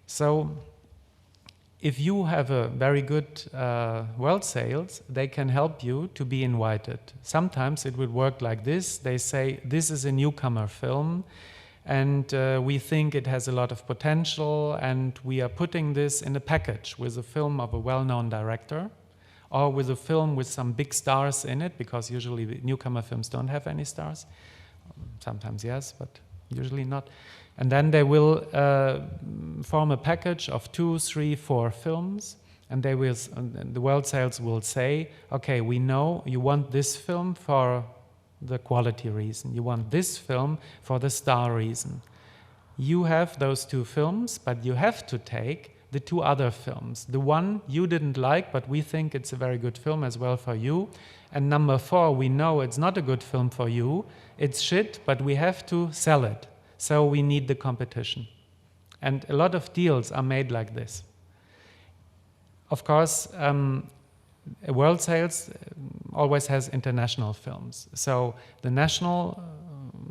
So if you have a very good world sales, they can help you to be invited. Sometimes it would work like this. They say, this is a newcomer film, and we think it has a lot of potential, and we are putting this in a package with a film of a well-known director, or with a film with some big stars in it, because usually newcomer films don't have any stars. Sometimes yes, but usually not. And then they will form a package of 2, 3, 4 films, and they will, the world sales will say, okay, we know you want this film for the quality reason. You want this film for the star reason. You have those 2 films, but you have to take the 2 other films. The one you didn't like, but we think it's a very good film as well for you. And number 4, we know it's not a good film for you. It's shit, but we have to sell it. So we need the competition. And a lot of deals are made like this. Of course, world sales always has international films. So the national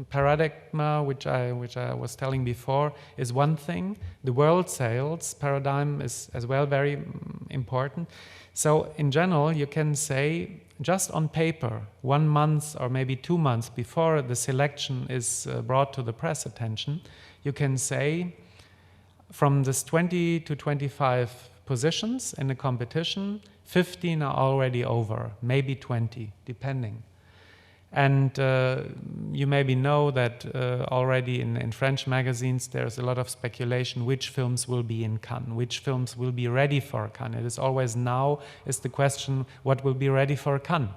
paradigm, which I was telling before, is one thing. The world sales paradigm is as well very important. So in general, you can say, just on paper, 1 month or maybe 2 months before the selection is brought to the press attention, you can say, from this 20 to 25 positions in the competition, 15 are already over, maybe 20, depending. And you maybe know that already in French magazines there's a lot of speculation which films will be in Cannes, which films will be ready for Cannes. It is always now is the question, what will be ready for Cannes?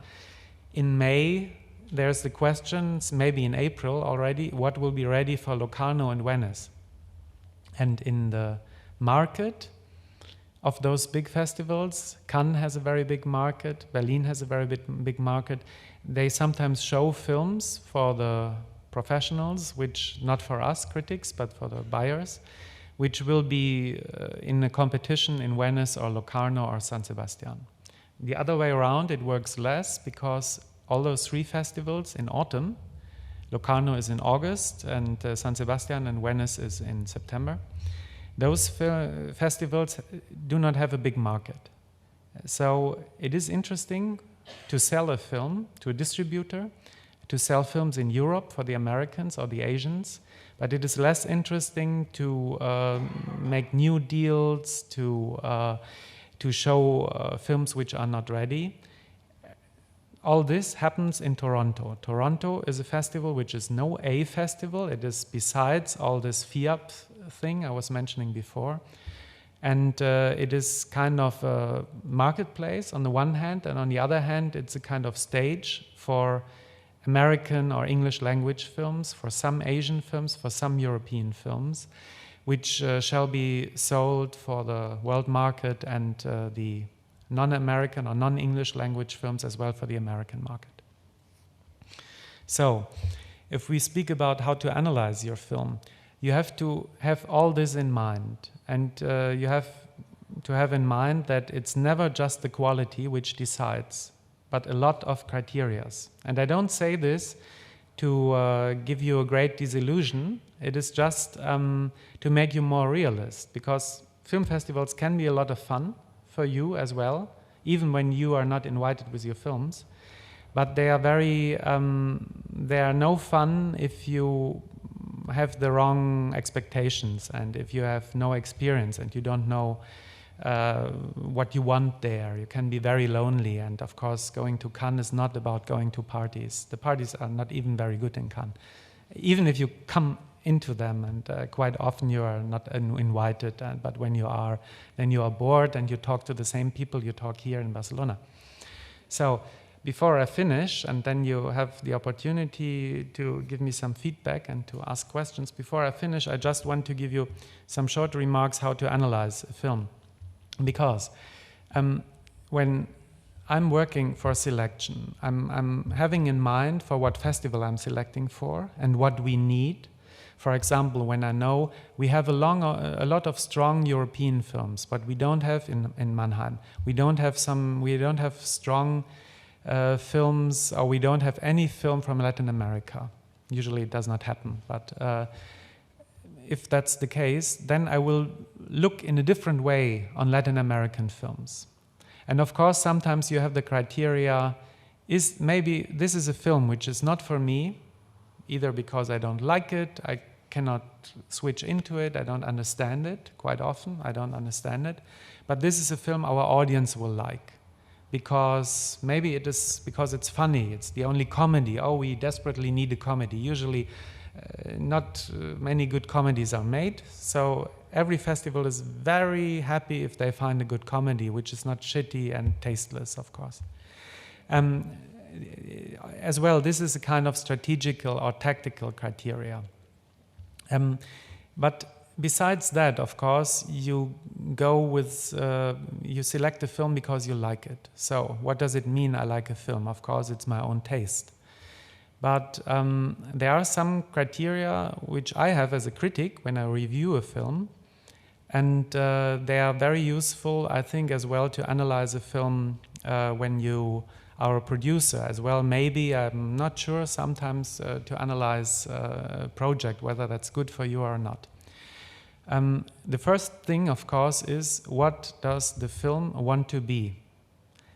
In May, there's the questions, maybe in April already, what will be ready for Locarno and Venice? And in the market of those big festivals, Cannes has a very big market, Berlin has a very big market. They sometimes show films for the professionals, which not for us critics, but for the buyers, which will be in a competition in Venice or Locarno or San Sebastian. The other way around, it works less because all those 3 festivals in autumn, Locarno is in August, and San Sebastian and Venice is in September. Those festivals do not have a big market. So it is interesting to sell a film to a distributor, to sell films in Europe for the Americans or the Asians, but it is less interesting to make new deals, to show films which are not ready. All this happens in Toronto. Toronto is a festival which is no A festival. It is besides all this FIAP thing I was mentioning before. And it is kind of a marketplace on the one hand, and on the other hand, it's a kind of stage for American or English language films, for some Asian films, for some European films, which shall be sold for the world market and the non-American or non-English language films as well for the American market. So, if we speak about how to analyze your film, you have to have all this in mind, and you have to have in mind that it's never just the quality which decides, but a lot of criteria. And I don't say this to give you a great disillusion. It is just to make you more realist, because film festivals can be a lot of fun for you as well, even when you are not invited with your films. But they are they are no fun if you have the wrong expectations and if you have no experience and you don't know what you want there. You can be very lonely, and of course going to Cannes is not about going to parties. The parties are not even very good in Cannes. Even if you come into them, and quite often you are not invited, but when you are, then you are bored and you talk to the same people you talk here in Barcelona. So before I finish, and then you have the opportunity to give me some feedback and to ask questions. Before I finish, I just want to give you some short remarks how to analyze a film. Because when I'm working for selection. I'm having in mind for what festival I'm selecting for and what we need. For example, when I know we have a lot of strong European films, but we don't have in Mannheim. We don't have strong films, or we don't have any film from Latin America. Usually it does not happen, but if that's the case, then I will look in a different way on Latin American films. And of course, sometimes you have the criteria, maybe this is a film which is not for me, either because I don't like it, I cannot switch into it, I don't understand it. Quite often, I don't understand it. But this is a film our audience will like. Because maybe it is because it's funny, it's the only comedy. Oh, we desperately need a comedy. Usually, not many good comedies are made. So every festival is very happy if they find a good comedy, which is not shitty and tasteless, of course. As well, this is a kind of strategical or tactical criteria. But besides that, of course, you go with, you select a film because you like it. So what does it mean I like a film? Of course, it's my own taste. But there are some criteria which I have as a critic when I review a film. And they are very useful, I think, as well to analyze a film when you are a producer as well. Maybe, I'm not sure, sometimes to analyze a project, whether that's good for you or not. The first thing, of course, is what does the film want to be?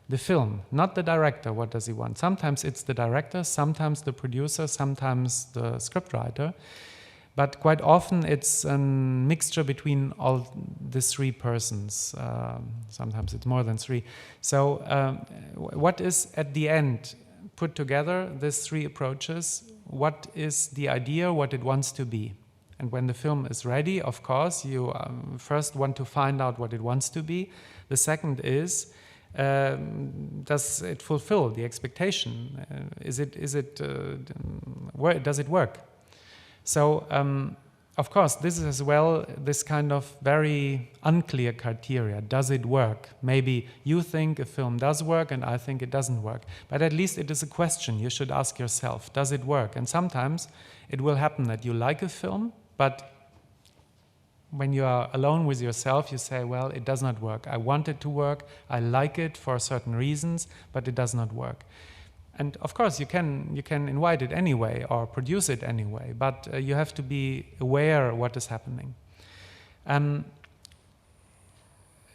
The film, not the director, what does he want? Sometimes it's the director, sometimes the producer, sometimes the scriptwriter. But quite often it's a mixture between all the three persons. Sometimes it's more than three. So what is at the end put together, these three approaches? What is the idea, what it wants to be? And when the film is ready, of course, you first want to find out what it wants to be. The second is, does it fulfill the expectation? Does it work? So, of course, this is as well this kind of very unclear criteria. Does it work? Maybe you think a film does work and I think it doesn't work. But at least it is a question you should ask yourself. Does it work? And sometimes it will happen that you like a film, but when you are alone with yourself, you say, well, it does not work. I want it to work. I like it for certain reasons, but it does not work. And of course, you can invite it anyway or produce it anyway, but you have to be aware what is happening.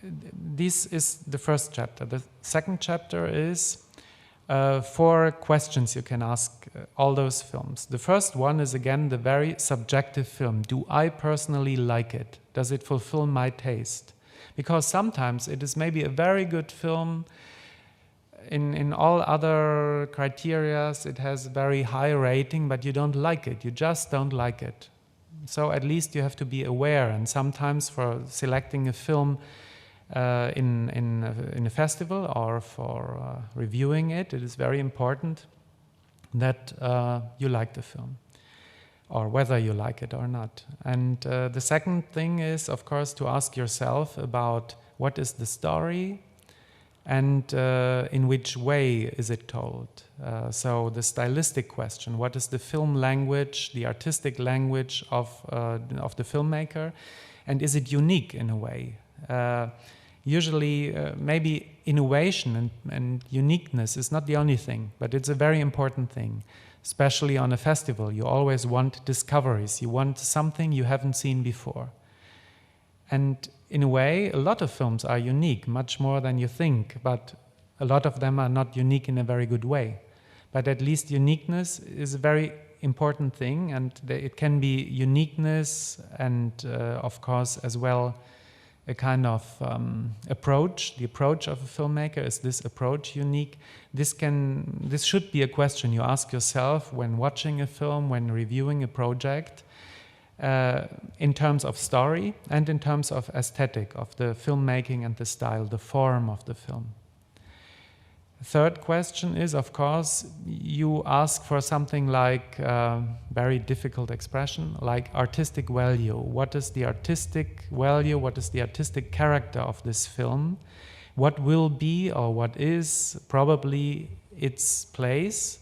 This is the first chapter. The second chapter is 4 questions you can ask all those films. The first one is, again, the very subjective film. Do I personally like it? Does it fulfill my taste? Because sometimes it is maybe a very good film. In all other criteria, it has very high rating, but you don't like it. You just don't like it. So at least you have to be aware. And sometimes for selecting a film in a festival or for reviewing it, it is very important that you like the film, or whether you like it or not. And the second thing is, of course, to ask yourself about what is the story, and in which way is it told? So the stylistic question, what is the film language, the artistic language of the filmmaker, and is it unique in a way? Usually, maybe innovation and uniqueness is not the only thing, but it's a very important thing, especially on a festival. You always want discoveries. You want something you haven't seen before. And in a way, a lot of films are unique, much more than you think, but a lot of them are not unique in a very good way. But at least uniqueness is a very important thing, and it can be uniqueness and, of course, as well, a kind of approach. The approach of a filmmaker, is this approach unique? This should be a question you ask yourself when watching a film, when reviewing a project. In terms of story and in terms of aesthetic, of the filmmaking and the style, the form of the film. Third question is, of course, you ask for something like very difficult expression, like artistic value. What is the artistic value? What is the artistic character of this film? what will be or what is probably its place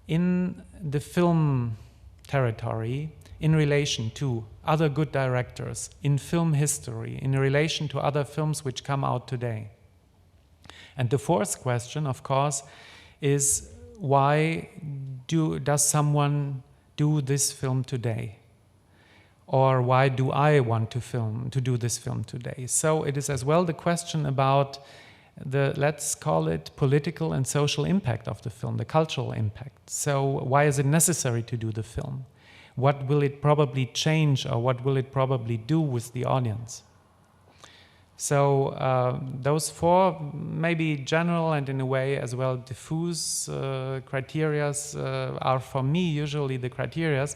in the film territory in relation to other good directors, in film history, in relation to other films which come out today. And the fourth question, of course, is why does someone do this film today? Or why do I want to do this film today? So it is as well the question about the, let's call it, political and social impact of the film, the cultural impact. So why is it necessary to do the film? What will it probably change, or what will it probably do with the audience? So those four, maybe general and in a way as well diffuse criteria are for me usually the criteria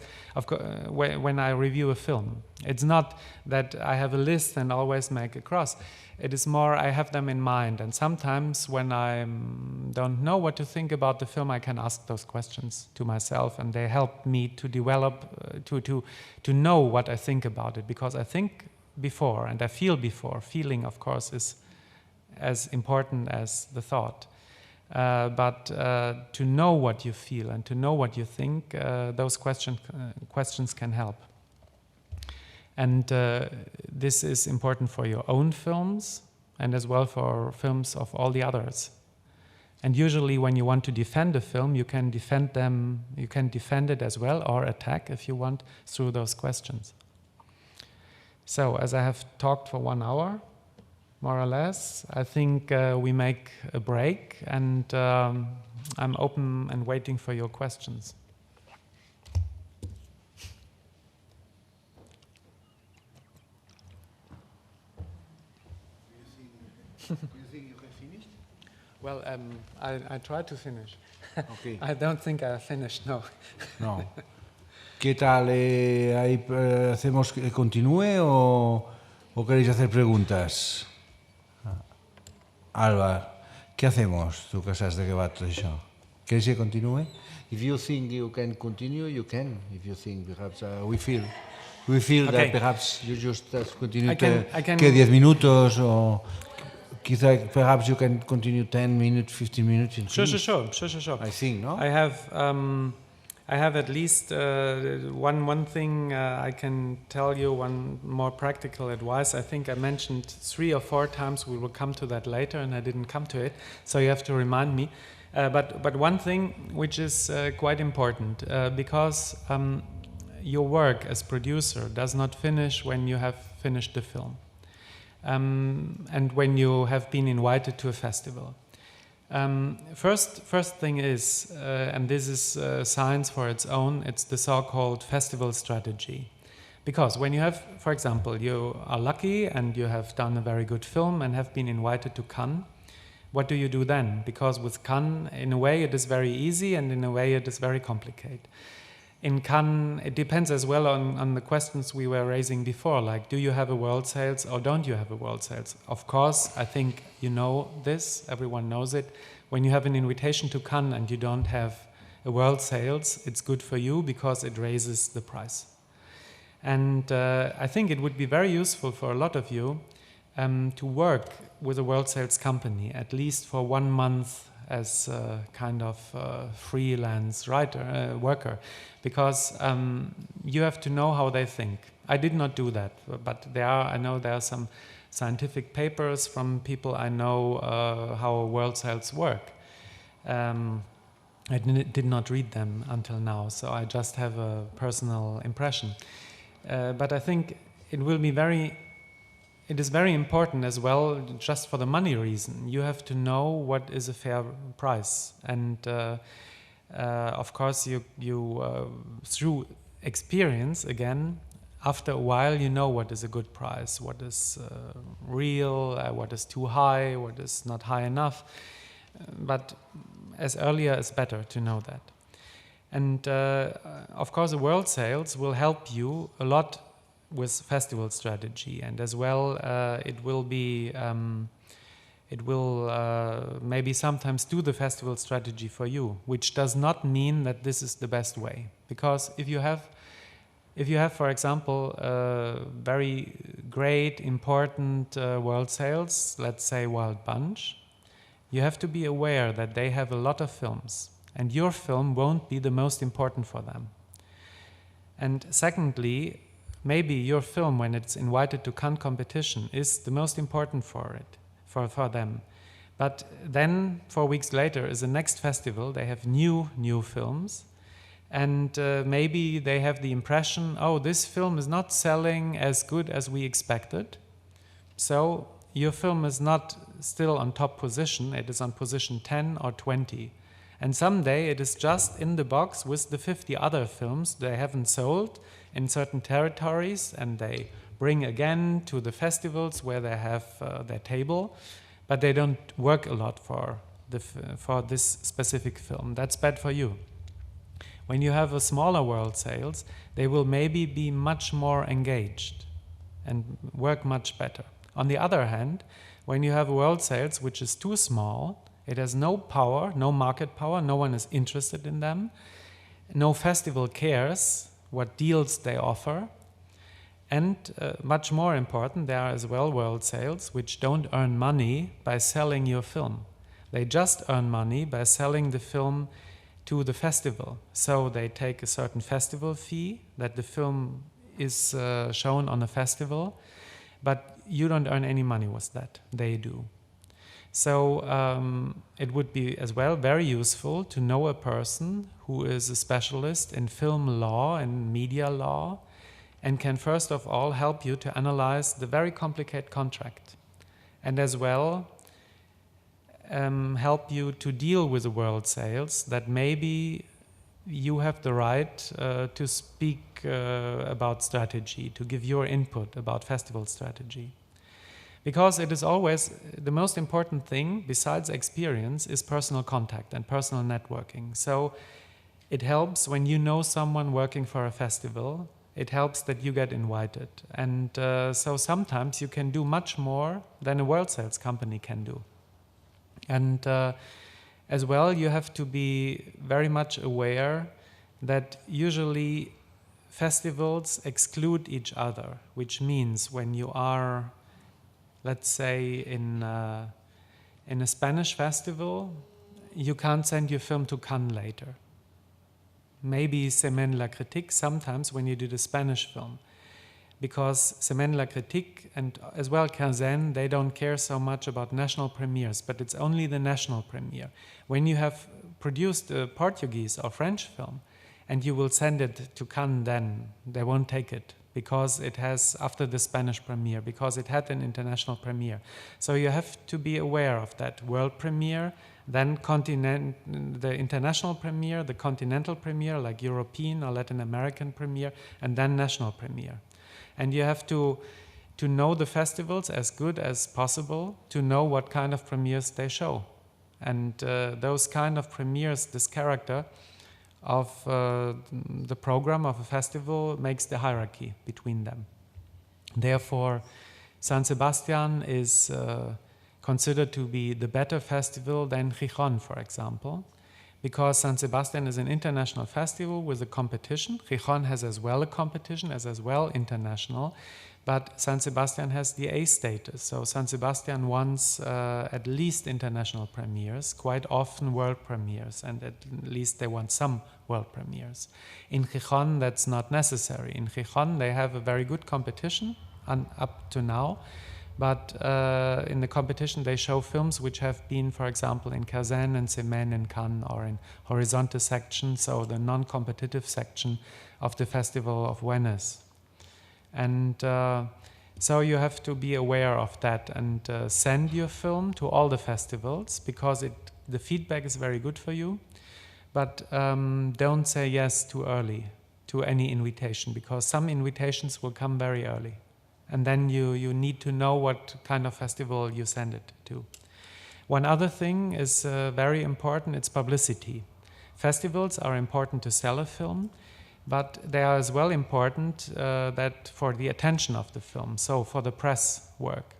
when I review a film. It's not that I have a list and always make a cross. It is more I have them in mind, and sometimes when I don't know what to think about the film, I can ask those questions to myself, and they help me to develop, to know what I think about it, because I think before and I feel before. Feeling, of course, is as important as the thought. But to know what you feel and to know what you think, those questions can help. And this is important for your own films and as well for films of all the others. And usually when you want to defend a film, you can defend it as well, or attack if you want, through those questions. So as I have talked for 1 hour, more or less, I think we make a break, and I'm open and waiting for your questions. Do you think you have finished? Well, I tried to finish. Okay. I don't think I finished, no. No. ¿Qué tal? ¿Hacemos que continúe o queréis hacer preguntas? Alba, què hacemos? Tu que saps de què va tot això. ¿Queréis que continúe? If you think you can continue, you can. If you think perhaps we feel Okay. that perhaps you just continue I can- que 10 minutos o quizá perhaps you can continue 10 minutes, 15 minutes. In Sure. English. I think, no? I have at least one thing I can tell you, one more practical advice. I think I mentioned 3 or 4 times. We will come to that later, and I didn't come to it, so you have to remind me. But one thing which is quite important, because your work as producer does not finish when you have finished the film, and when you have been invited to a festival. First thing is, and this is science for its own, it's the so-called festival strategy. Because when you have, for example, you are lucky and you have done a very good film and have been invited to Cannes, what do you do then? Because with Cannes, in a way it is very easy, and in a way it is very complicated. In Cannes, it depends as well on the questions we were raising before, like, do you have a world sales or don't you have a world sales? Of course, I think you know this, everyone knows it. When you have an invitation to Cannes and you don't have a world sales, it's good for you because it raises the price. And I think it would be very useful for a lot of you to work with a world sales company, at least for 1 month as a kind of freelance worker, because you have to know how they think. I did not do that, but I know there are some scientific papers from people I know how world sales work. I did not read them until now, so I just have a personal impression. But I think it is very important as well, just for the money reason. You have to know what is a fair price, and of course, you through experience again. After a while, you know what is a good price, what is real, what is too high, what is not high enough. But as earlier is better to know that. And of course, the world sales will help you a lot with festival strategy, and as well, it will maybe sometimes do the festival strategy for you, which does not mean that this is the best way. Because if you have if you have, for example, very great, important world sales, let's say Wild Bunch, you have to be aware that they have a lot of films, and your film won't be the most important for them. And secondly, maybe your film, when it's invited to Cannes competition, is the most important for it, for them. But then 4 weeks later is the next festival, they have new films, and maybe they have the impression, oh, this film is not selling as good as we expected, so your film is not still on top position, it is on position 10 or 20. And someday it is just in the box with the 50 other films they haven't sold in certain territories, and they bring again to the festivals where they have their table, but they don't work a lot for this specific film. That's bad for you. When you have a smaller world sales, they will maybe be much more engaged and work much better. On the other hand, when you have a world sales which is too small, it has no power, no market power, no one is interested in them, no festival cares what deals they offer, and much more important, there are as well world sales which don't earn money by selling your film. They just earn money by selling the film to the festival. So they take a certain festival fee that the film is shown on a festival, but you don't earn any money with that, they do. So it would be as well very useful to know a person who is a specialist in film law and media law and can first of all help you to analyze the very complicated contract, and as well help you to deal with the world sales that maybe you have the right to speak about strategy, to give your input about festival strategy. Because it is always the most important thing, besides experience, is personal contact and personal networking. So it helps when you know someone working for a festival, it helps that you get invited. And so sometimes you can do much more than a world sales company can do. And as well, you have to be very much aware that usually festivals exclude each other, which means when you are, let's say, in a Spanish festival, you can't send your film to Cannes later. Maybe Semaine la Critique sometimes when you do the Spanish film, because Semaine la Critique and as well Quinzaine, they don't care so much about national premieres, but it's only the national premiere. When you have produced a Portuguese or French film and you will send it to Cannes, then they won't take it, because it has, after the Spanish premiere, because it had an international premiere. So you have to be aware of that world premiere, then the international premiere, the continental premiere, like European or Latin American premiere, and then national premiere. And you have to know the festivals as good as possible, to know what kind of premieres they show. And those kind of premieres, this character of the program of a festival makes the hierarchy between them. Therefore, San Sebastian is considered to be the better festival than Gijón, for example, because San Sebastian is an international festival with a competition. Gijón has as well a competition, as well international, but San Sebastian has the A status. So San Sebastian wants at least international premieres, quite often world premieres, and at least they want some world premieres. In Gijón, that's not necessary. In Gijón, they have a very good competition up to now, but in the competition they show films which have been, for example, in Kazan and Semaine and Cannes, or in Horizonte section, so the non-competitive section of the Festival of Venice. And so you have to be aware of that and send your film to all the festivals, because the feedback is very good for you. But don't say yes too early to any invitation, because some invitations will come very early. And then you need to know what kind of festival you send it to. One other thing is very important, it's publicity. Festivals are important to sell a film, but they are as well important that for the attention of the film, so for the press work.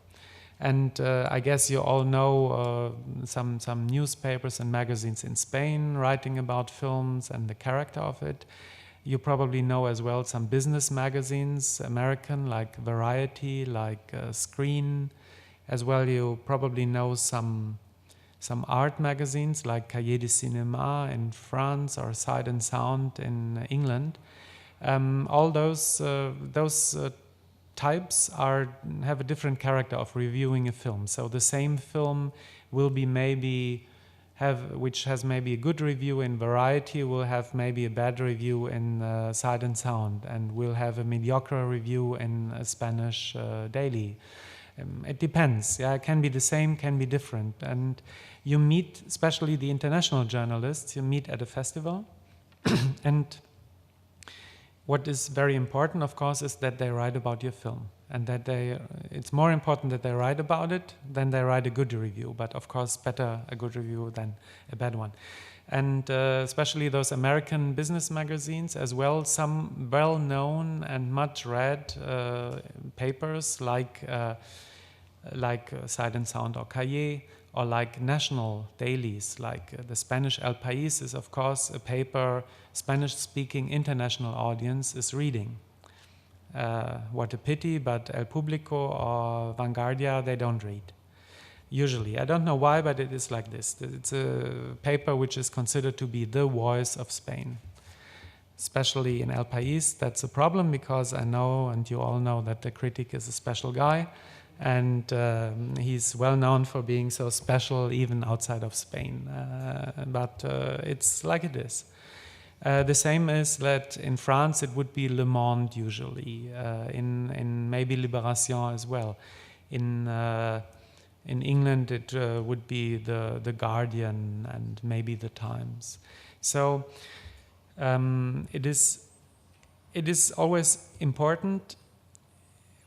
And I guess you all know some newspapers and magazines in Spain writing about films and the character of it. You probably know as well some business magazines, American, like Variety, like Screen. As well, you probably know some art magazines like Cahiers du Cinéma in France or Sight and Sound in England. All those types have a different character of reviewing a film. So the same film will be which has maybe a good review in Variety, will have maybe a bad review in Sight and Sound, and will have a mediocre review in a Spanish daily. It depends. Yeah, it can be the same, can be different. And you meet, especially the international journalists, you meet at a festival. And what is very important, of course, is that they write about your film. And that it's more important that they write about it than they write a good review. But of course, better a good review than a bad one. And especially those American business magazines, as well, some well-known and much read papers like Sight and Sound or Cahiers, or like national dailies, like the Spanish El País is, of course, a paper Spanish-speaking international audience is reading. What a pity, but El Público or Vanguardia, they don't read. Usually. I don't know why, but it is like this. It's a paper which is considered to be the voice of Spain. Especially in El País, that's a problem, because I know, and you all know, that the critic is a special guy, and he's well known for being so special even outside of Spain. But it's like it is. The same is that in France it would be Le Monde usually, in maybe Libération as well. In England it would be the Guardian and maybe the Times. So it is always important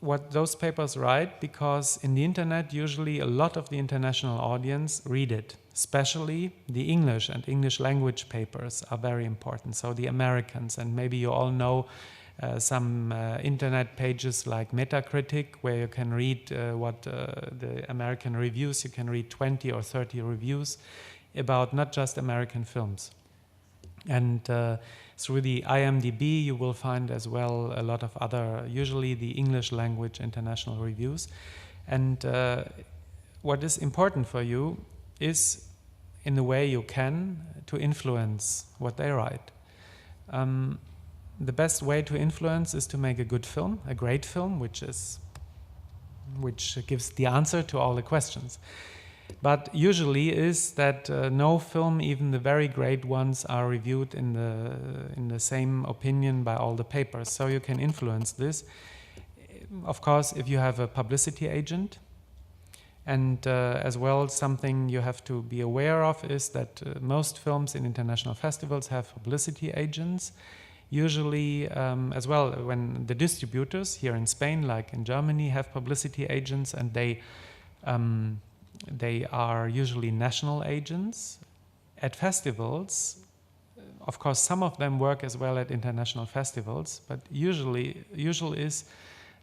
what those papers write, because in the internet usually a lot of the international audience read it. Especially the English and English language papers are very important. So the Americans, and maybe you all know some internet pages like Metacritic, where you can read the American reviews. You can read 20 or 30 reviews about not just American films. And through the IMDb, you will find as well a lot of other, usually the English language international reviews. And what is important for you is, in the way you can, to influence what they write. The best way to influence is to make a good film, a great film, which gives the answer to all the questions. But usually is that no film, even the very great ones, are reviewed in the same opinion by all the papers. So you can influence this. Of course, if you have a publicity agent, and as well, something you have to be aware of is that most films in international festivals have publicity agents. Usually, as well, when the distributors here in Spain, like in Germany, have publicity agents, and they are usually national agents. At festivals, of course, some of them work as well at international festivals, but usual is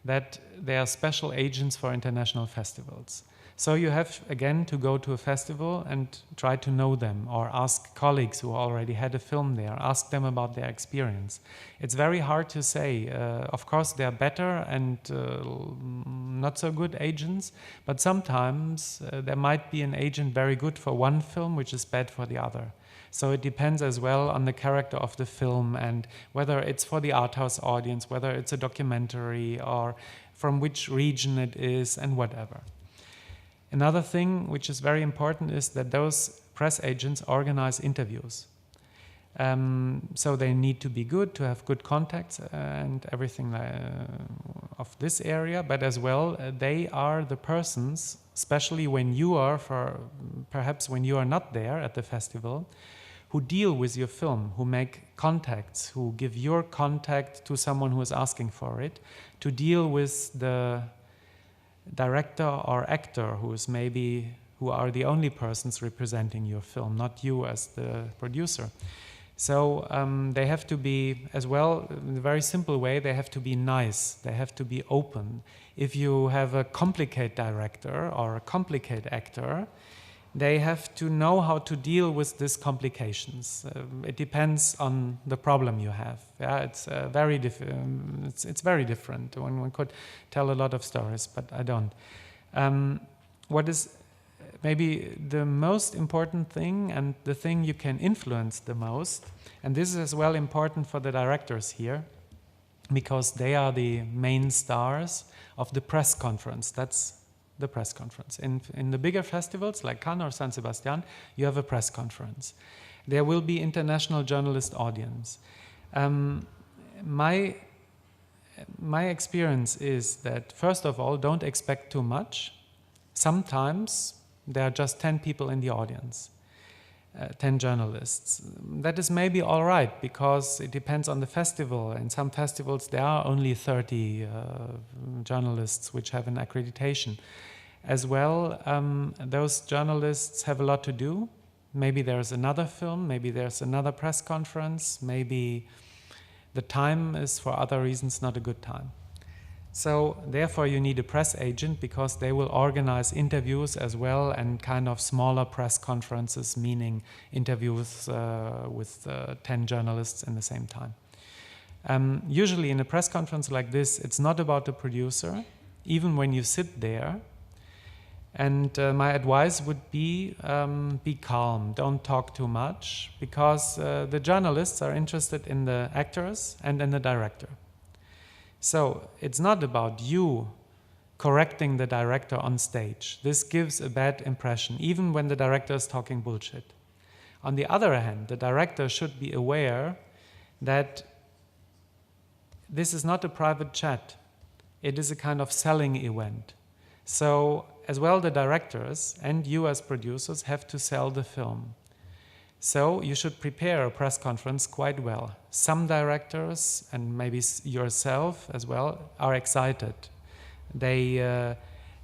that they are special agents for international festivals. So you have, again, to go to a festival and try to know them, or ask colleagues who already had a film there, ask them about their experience. It's very hard to say. Of course, there are better and not so good agents, but sometimes there might be an agent very good for one film, which is bad for the other. So it depends as well on the character of the film, and whether it's for the art house audience, whether it's a documentary, or from which region it is, and whatever. Another thing which is very important is that those press agents organize interviews. So they need to be good, to have good contacts and everything of this area, but as well they are the persons, especially when you are, perhaps when you are not there at the festival, who deal with your film, who make contacts, who give your contact to someone who is asking for it, to deal with the director or actor who are the only persons representing your film, not you as the producer. So they have to be, as well, in a very simple way, they have to be nice, they have to be open. If you have a complicated director or a complicated actor, they have to know how to deal with these complications. It depends on the problem you have. Yeah, it's it's very different. One could tell a lot of stories, but I don't. What is maybe the most important thing and the thing you can influence the most, and this is as well important for the directors here, because they are the main stars of the press conference. That's the press conference. In the bigger festivals like Cannes or San Sebastian, you have a press conference. There will be international journalist audience. My experience is that, first of all, don't expect too much. Sometimes there are just 10 people in the audience, 10 journalists. That is maybe all right, because it depends on the festival. In some festivals there are only 30 journalists which have an accreditation. As well, those journalists have a lot to do. Maybe there's another film, maybe there's another press conference, maybe the time is for other reasons not a good time. So therefore you need a press agent, because they will organize interviews as well, and kind of smaller press conferences, meaning interviews with 10 journalists in the same time. Usually in a press conference like this, it's not about the producer, even when you sit there. And my advice would be calm, don't talk too much, because the journalists are interested in the actors and in the director. So it's not about you correcting the director on stage. This gives a bad impression, even when the director is talking bullshit. On the other hand, the director should be aware that this is not a private chat. It is a kind of selling event. So as well, the directors and you as producers have to sell the film. So you should prepare a press conference quite well. Some directors, and maybe yourself as well, are excited. They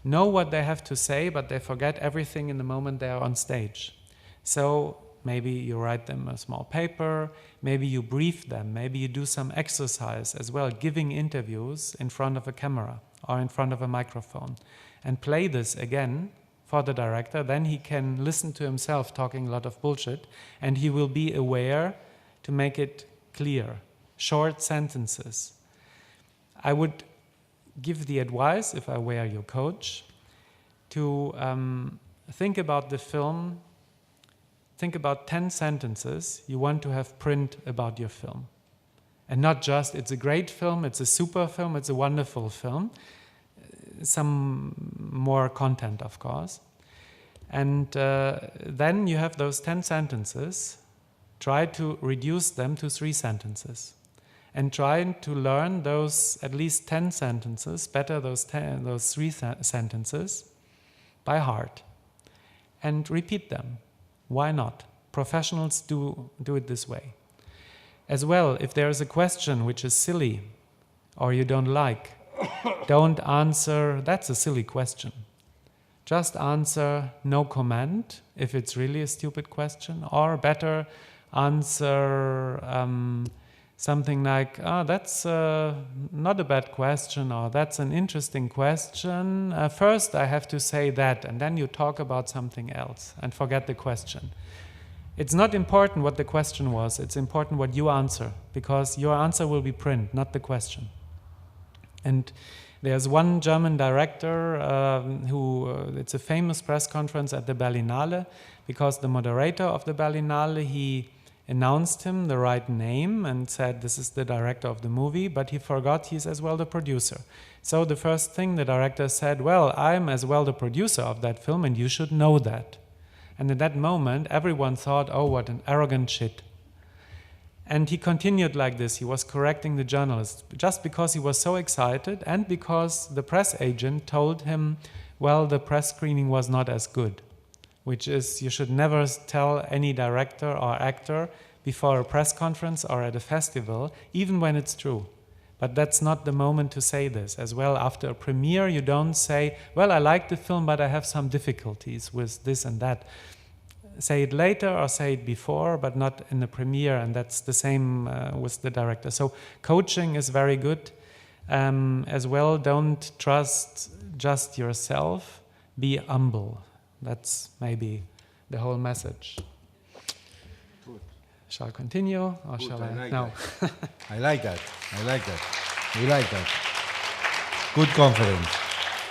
know what they have to say, but they forget everything in the moment they are on stage. So maybe you write them a small paper, maybe you brief them, maybe you do some exercise as well, giving interviews in front of a camera or in front of a microphone, and play this again for the director. Then he can listen to himself talking a lot of bullshit, and he will be aware to make it clear. Short sentences. I would give the advice, if I were your coach, to think about the film, think about 10 sentences you want to have print about your film. And not just, it's a great film, it's a super film, it's a wonderful film. Some more content, of course. And then you have those 10 sentences. Try to reduce them to 3 sentences. And try to learn those at least 10 sentences, better those 3 sentences, by heart. And repeat them. Why not? Professionals do it this way. As well, if there is a question which is silly or you don't like, don't answer, that's a silly question. Just answer no comment if it's really a stupid question, or better answer something like, that's not a bad question, or that's an interesting question. First I have to say that, and then you talk about something else and forget the question. It's not important what the question was, it's important what you answer, because your answer will be print, not the question. And there's one German director it's a famous press conference at the Berlinale, because the moderator of the Berlinale, he announced him the right name and said this is the director of the movie, but he forgot he's as well the producer. So the first thing the director said, well, I'm as well the producer of that film and you should know that. And at that moment, everyone thought, oh, what an arrogant shit. And he continued like this. He was correcting the journalist just because he was so excited and because the press agent told him, well, the press screening was not as good, which is you should never tell any director or actor before a press conference or at a festival, even when it's true. But that's not the moment to say this. As well, after a premiere, you don't say, well, I like the film, but I have some difficulties with this and that. Say it later or say it before, but not in the premiere, and that's the same with the director. So coaching is very good. As well, don't trust just yourself. Be humble. That's maybe the whole message. Shall I continue or shall I? like No. I like that. We like that. Good conference.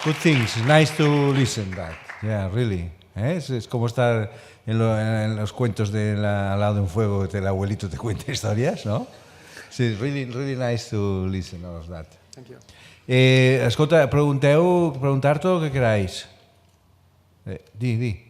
Good things. Nice to listen that. Yeah, really. Es como estar en los cuentos al lado de un fuego que el abuelito te cuenta historias, ¿no? Sí, really nice to listen all of that. Thank you. Escolta, preguntar tot el que queráis. Di.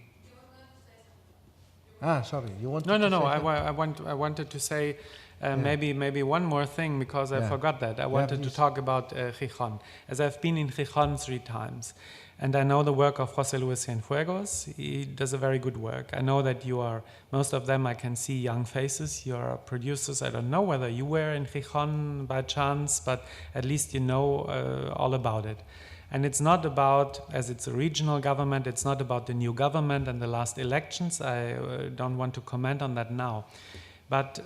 Ah, sorry. You want No. to say I wanted to say maybe one more thing because I forgot that. I wanted to talk about Gijón, as I've been in Gijón 3 times. And I know the work of José Luis Cienfuegos. He does a very good work. I know that most of them I can see young faces. You are producers. I don't know whether you were in Gijón by chance, but at least you know all about it. And it's not about, as it's a regional government, it's not about the new government and the last elections. I don't want to comment on that now. But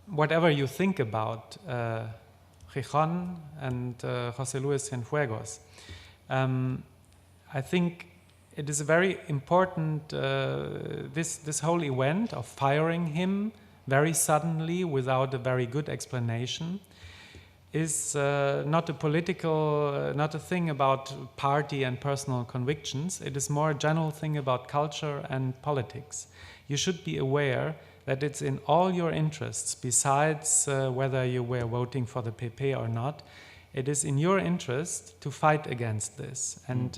whatever you think about Gijón and José Luis Cienfuegos, I think it is a very important, this whole event of firing him very suddenly without a very good explanation is not a political, not a thing about party and personal convictions. It is more a general thing about culture and politics. You should be aware that it's in all your interests, besides whether you were voting for the PP or not. It is in your interest to fight against this and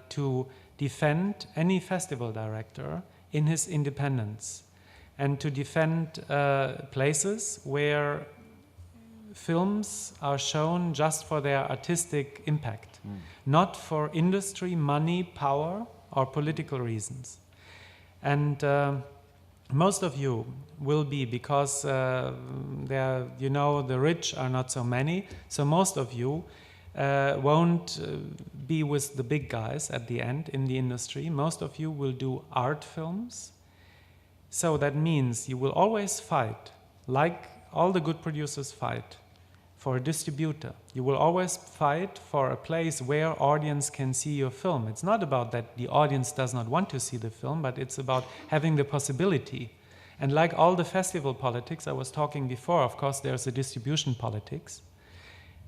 to defend any festival director in his independence and to defend places where films are shown just for their artistic impact, not for industry, money, power, or political reasons. And most of you will be, because the rich are not so many, so most of you won't be with the big guys at the end in the industry. Most of you will do art films. So that means you will always fight, like all the good producers fight, for a distributor. You will always fight for a place where audience can see your film. It's not about that the audience does not want to see the film, but it's about having the possibility. And like all the festival politics I was talking before, of course there's a distribution politics.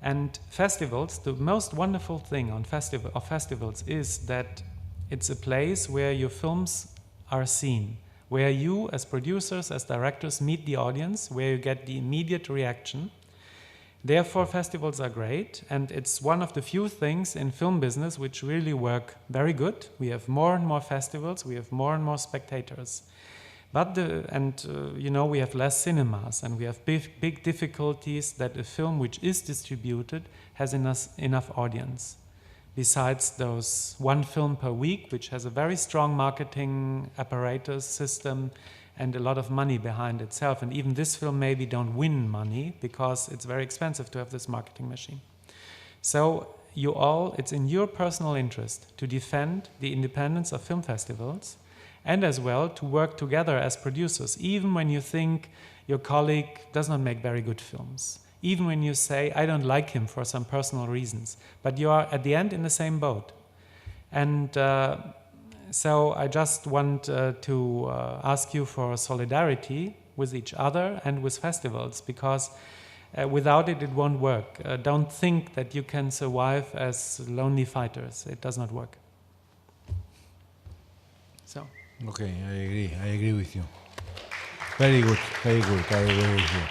And festivals, the most wonderful thing of festivals is that it's a place where your films are seen, where you as producers, as directors meet the audience, where you get the immediate reaction. Therefore, festivals are great, and it's one of the few things in film business which really work very good. We have more and more festivals, we have more and more spectators. But we have less cinemas, and we have big difficulties that a film which is distributed has enough audience. Besides those one film per week, which has a very strong marketing apparatus system and a lot of money behind itself. And even this film maybe don't win money because it's very expensive to have this marketing machine. So it's in your personal interest to defend the independence of film festivals and as well to work together as producers, even when you think your colleague does not make very good films. Even when you say, I don't like him for some personal reasons, but you are at the end in the same boat. And so I just want to ask you for solidarity with each other and with festivals, because without it, it won't work. Don't think that you can survive as lonely fighters. It does not work. So. Okay, I agree with you. Very good, I agree with you.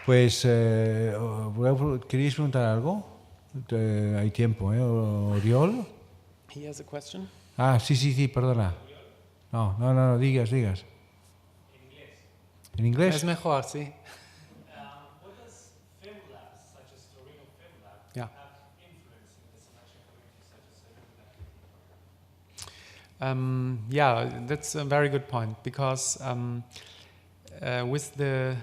Pues, ¿queréis preguntar algo? Hay tiempo, Oriol. He has a question. Ah, sí, perdona. No, digas. ¿En inglés? ¿En inglés? Es mejor, sí. What does film labs, such as Torino Film Lab, Yeah. have influence in the selection community, such as Yeah, that's a very good point, because with the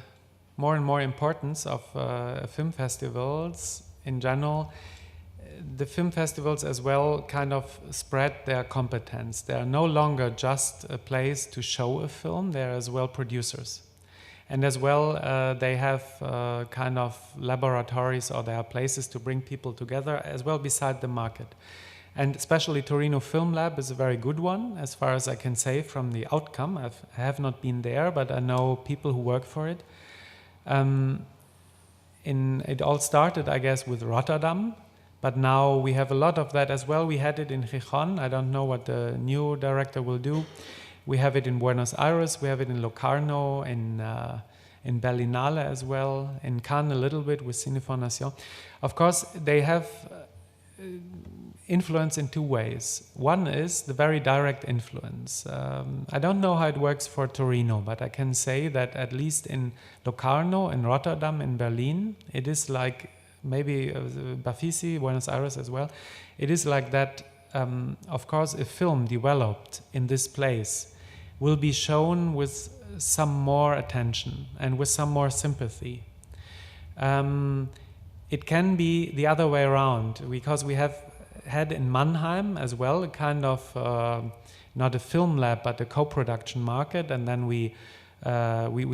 more and more importance of film festivals in general, the film festivals as well kind of spread their competence. They are no longer just a place to show a film, they are as well producers. And as well, they have kind of laboratories, or there are places to bring people together as well beside the market. And especially Torino Film Lab is a very good one, as far as I can say from the outcome. I have not been there, but I know people who work for it. It all started, I guess, with Rotterdam, but now we have a lot of that as well. We had it in Gijón. I don't know what the new director will do. We have it in Buenos Aires. We have it in Locarno, in Berlinale as well, in Cannes a little bit with Cine Fondation. Of course, they have influence in two ways. One is the very direct influence. I don't know how it works for Torino, but I can say that at least in Locarno, in Rotterdam, in Berlin, it is like maybe Bafisi, Buenos Aires as well. It is like that. Of course, a film developed in this place will be shown with some more attention and with some more sympathy. It can be the other way around, because we have had in Mannheim as well a kind of not a film lab but a co-production market, and then we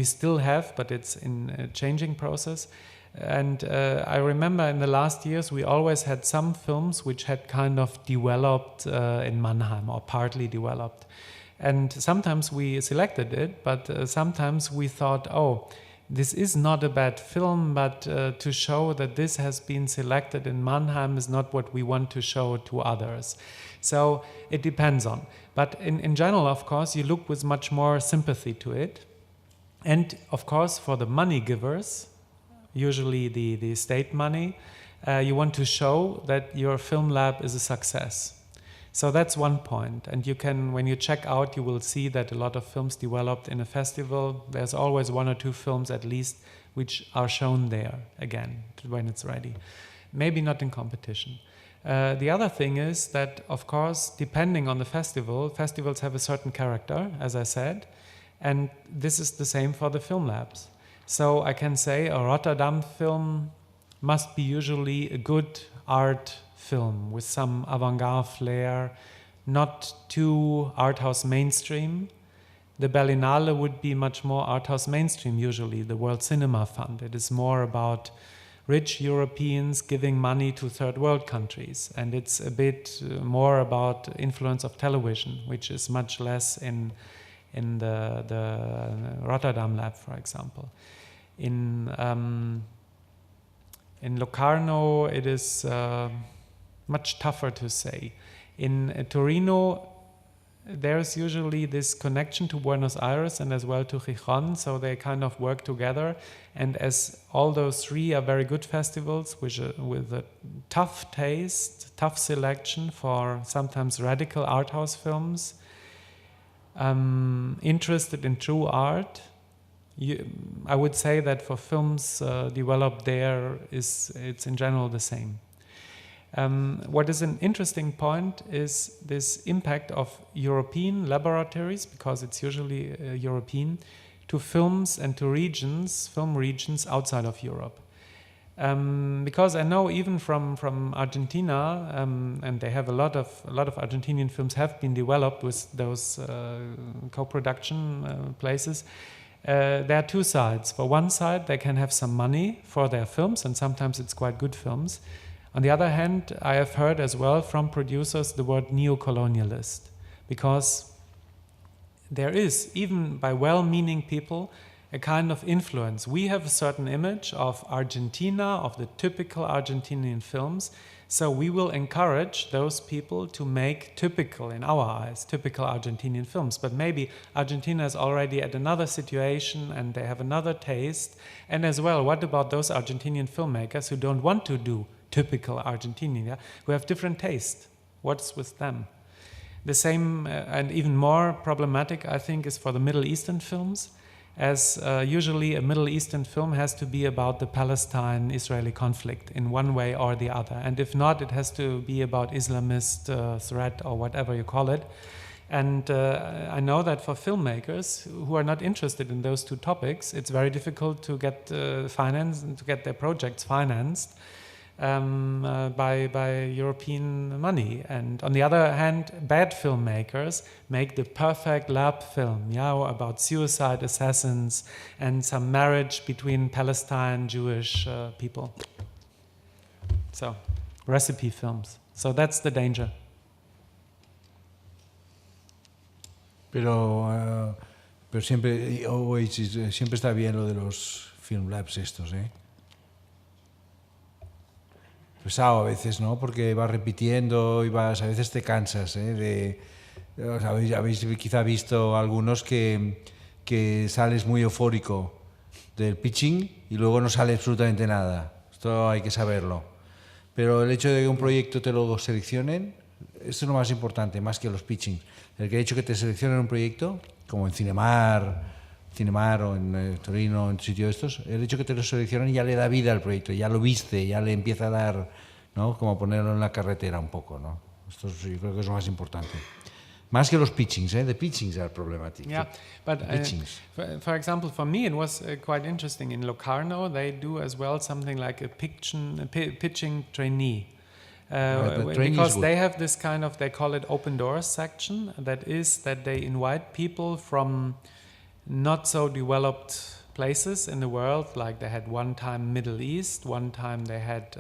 still have, but it's in a changing process. And I remember in the last years we always had some films which had kind of developed in Mannheim or partly developed, and sometimes we selected it, but sometimes we thought, oh, this is not a bad film, but to show that this has been selected in Mannheim is not what we want to show to others. So it depends on. But in general, of course, you look with much more sympathy to it. And of course, for the money givers, usually the state money, you want to show that your film lab is a success. So that's one point. And you can, when you check out, you will see that a lot of films developed in a festival, there's always one or two films at least which are shown there again when it's ready. Maybe not in competition. The other thing is that, of course, depending on the festival, festivals have a certain character, as I said, and this is the same for the film labs. So I can say a Rotterdam film must be usually a good art film with some avant-garde flair, not too art house mainstream. The Berlinale would be much more art house mainstream usually, the World Cinema Fund. It is more about rich Europeans giving money to third world countries, and it's a bit more about influence of television, which is much less in the Rotterdam lab, for example. In Locarno, it is much tougher to say. In Torino, there's usually this connection to Buenos Aires and as well to Gijón, so they kind of work together. And as all those three are very good festivals with a tough taste, tough selection for sometimes radical art house films, interested in true art, I would say that for films developed there, it's in general the same. What is an interesting point is this impact of European laboratories, because it's usually European, to films and to regions, film regions outside of Europe. Because I know even from Argentina, and they have a lot of Argentinian films have been developed with those co-production places. There are two sides. For one side, they can have some money for their films, and sometimes it's quite good films. On the other hand, I have heard as well from producers the word neo-colonialist, because there is, even by well-meaning people, a kind of influence. We have a certain image of Argentina, of the typical Argentinian films, so we will encourage those people to make typical, in our eyes, typical Argentinian films. But maybe Argentina is already at another situation and they have another taste. And as well, what about those Argentinian filmmakers who don't want to do typical Argentinian, who have different taste? What's with them? The same and even more problematic, I think, is for the Middle Eastern films, as usually a Middle Eastern film has to be about the Palestine-Israeli conflict in one way or the other. And if not, it has to be about Islamist threat or whatever you call it. And I know that for filmmakers who are not interested in those two topics, it's very difficult to get finance and to get their projects financed by European money. And on the other hand, bad filmmakers make the perfect lab film, about suicide assassins and some marriage between Palestine Jewish people. So, recipe films. So that's the danger. Pero siempre, siempre está bien lo de los film labs estos, ¿eh? Pesado a veces, ¿no? Porque vas repitiendo y a veces te cansas, ¿eh? Habéis quizá visto algunos que sales muy eufórico del pitching y luego no sale absolutamente nada. Esto hay que saberlo. Pero el hecho de que un proyecto te lo seleccionen, esto es lo más importante, más que los pitchings. El hecho de que te seleccionen un proyecto, como en Cinemar o en Torino, en sitios estos, el hecho de que te lo seleccionen ya le da vida al proyecto, ya lo viste, ya le empieza a dar, ¿no? Como ponerlo en la carretera un poco, ¿no? Esto yo creo que es lo más importante. Más que los pitchings, ¿eh? The pitchings are problematic. Yeah, but pitchings. for example, for me it was quite interesting. In Locarno, they do as well something like a pitching trainee. Because they have this kind of, they call it open doors section, that is that they invite people from not so developed places in the world, like they had one time Middle East, one time they had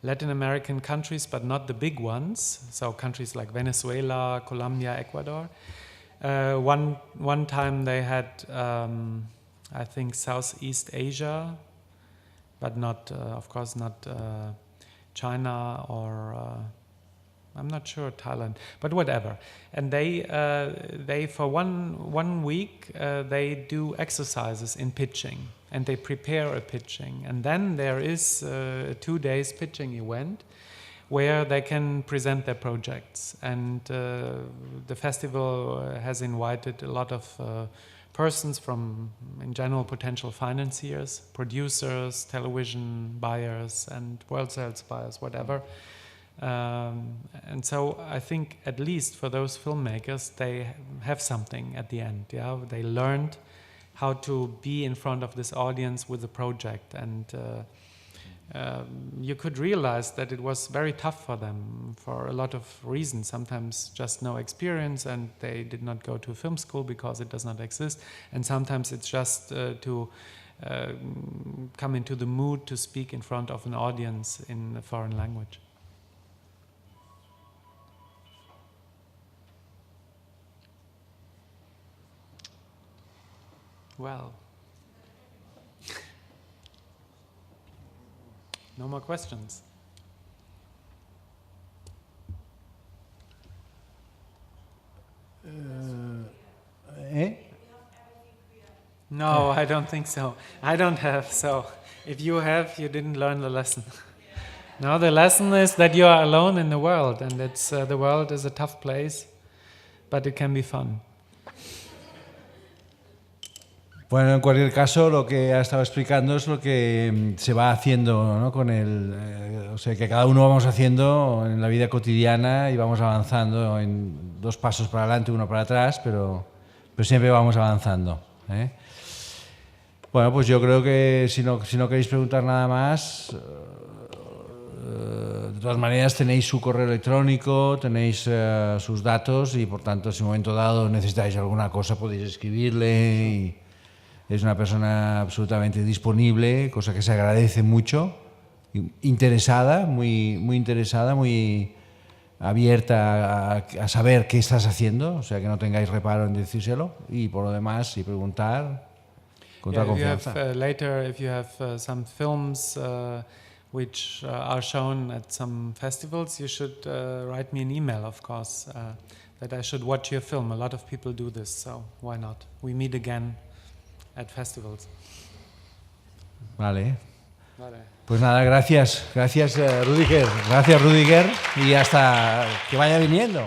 Latin American countries, but not the big ones, so countries like Venezuela, Colombia, Ecuador. One time they had, I think, Southeast Asia, but not, of course, not China or I'm not sure, Thailand, but whatever. And they for one week they do exercises in pitching, and they prepare a pitching, and then there is a 2 days pitching event where they can present their projects. And the festival has invited a lot of persons from, in general, potential financiers, producers, television buyers, and world sales buyers, whatever. And so I think at least for those filmmakers, they have something at the end. Yeah, they learned how to be in front of this audience with the project, and you could realize that it was very tough for them for a lot of reasons. Sometimes just no experience, and they did not go to film school because it does not exist. And sometimes it's just to come into the mood to speak in front of an audience in a foreign language. Well, no more questions. No, I don't think so. I don't have, so if you have, you didn't learn the lesson. No, the lesson is that you are alone in the world, and it's the world is a tough place, but it can be fun. Bueno, en cualquier caso, lo que ha estado explicando es lo que se va haciendo, ¿no? Con o sea, que cada uno vamos haciendo en la vida cotidiana y vamos avanzando en 2 pasos para adelante, 1 para atrás, pero siempre vamos avanzando, ¿eh? Bueno, pues yo creo que si no queréis preguntar nada más, de todas maneras tenéis su correo electrónico, tenéis sus datos y por tanto si en un momento dado necesitáis alguna cosa podéis escribirle y es una persona absolutamente disponible, cosa que se agradece mucho, interesada, muy interesada, muy abierta a saber qué estás haciendo, o sea que no tengáis reparo en decírselo y por lo demás y preguntar con toda confianza. Later, if you have some films which are shown at some festivals, you should write me an email, of course, that I should watch your film. A lot of people do this, so why not? We meet again at festivals. Vale. Pues nada, gracias Rüdiger. Gracias, Rüdiger, y hasta que vaya viniendo.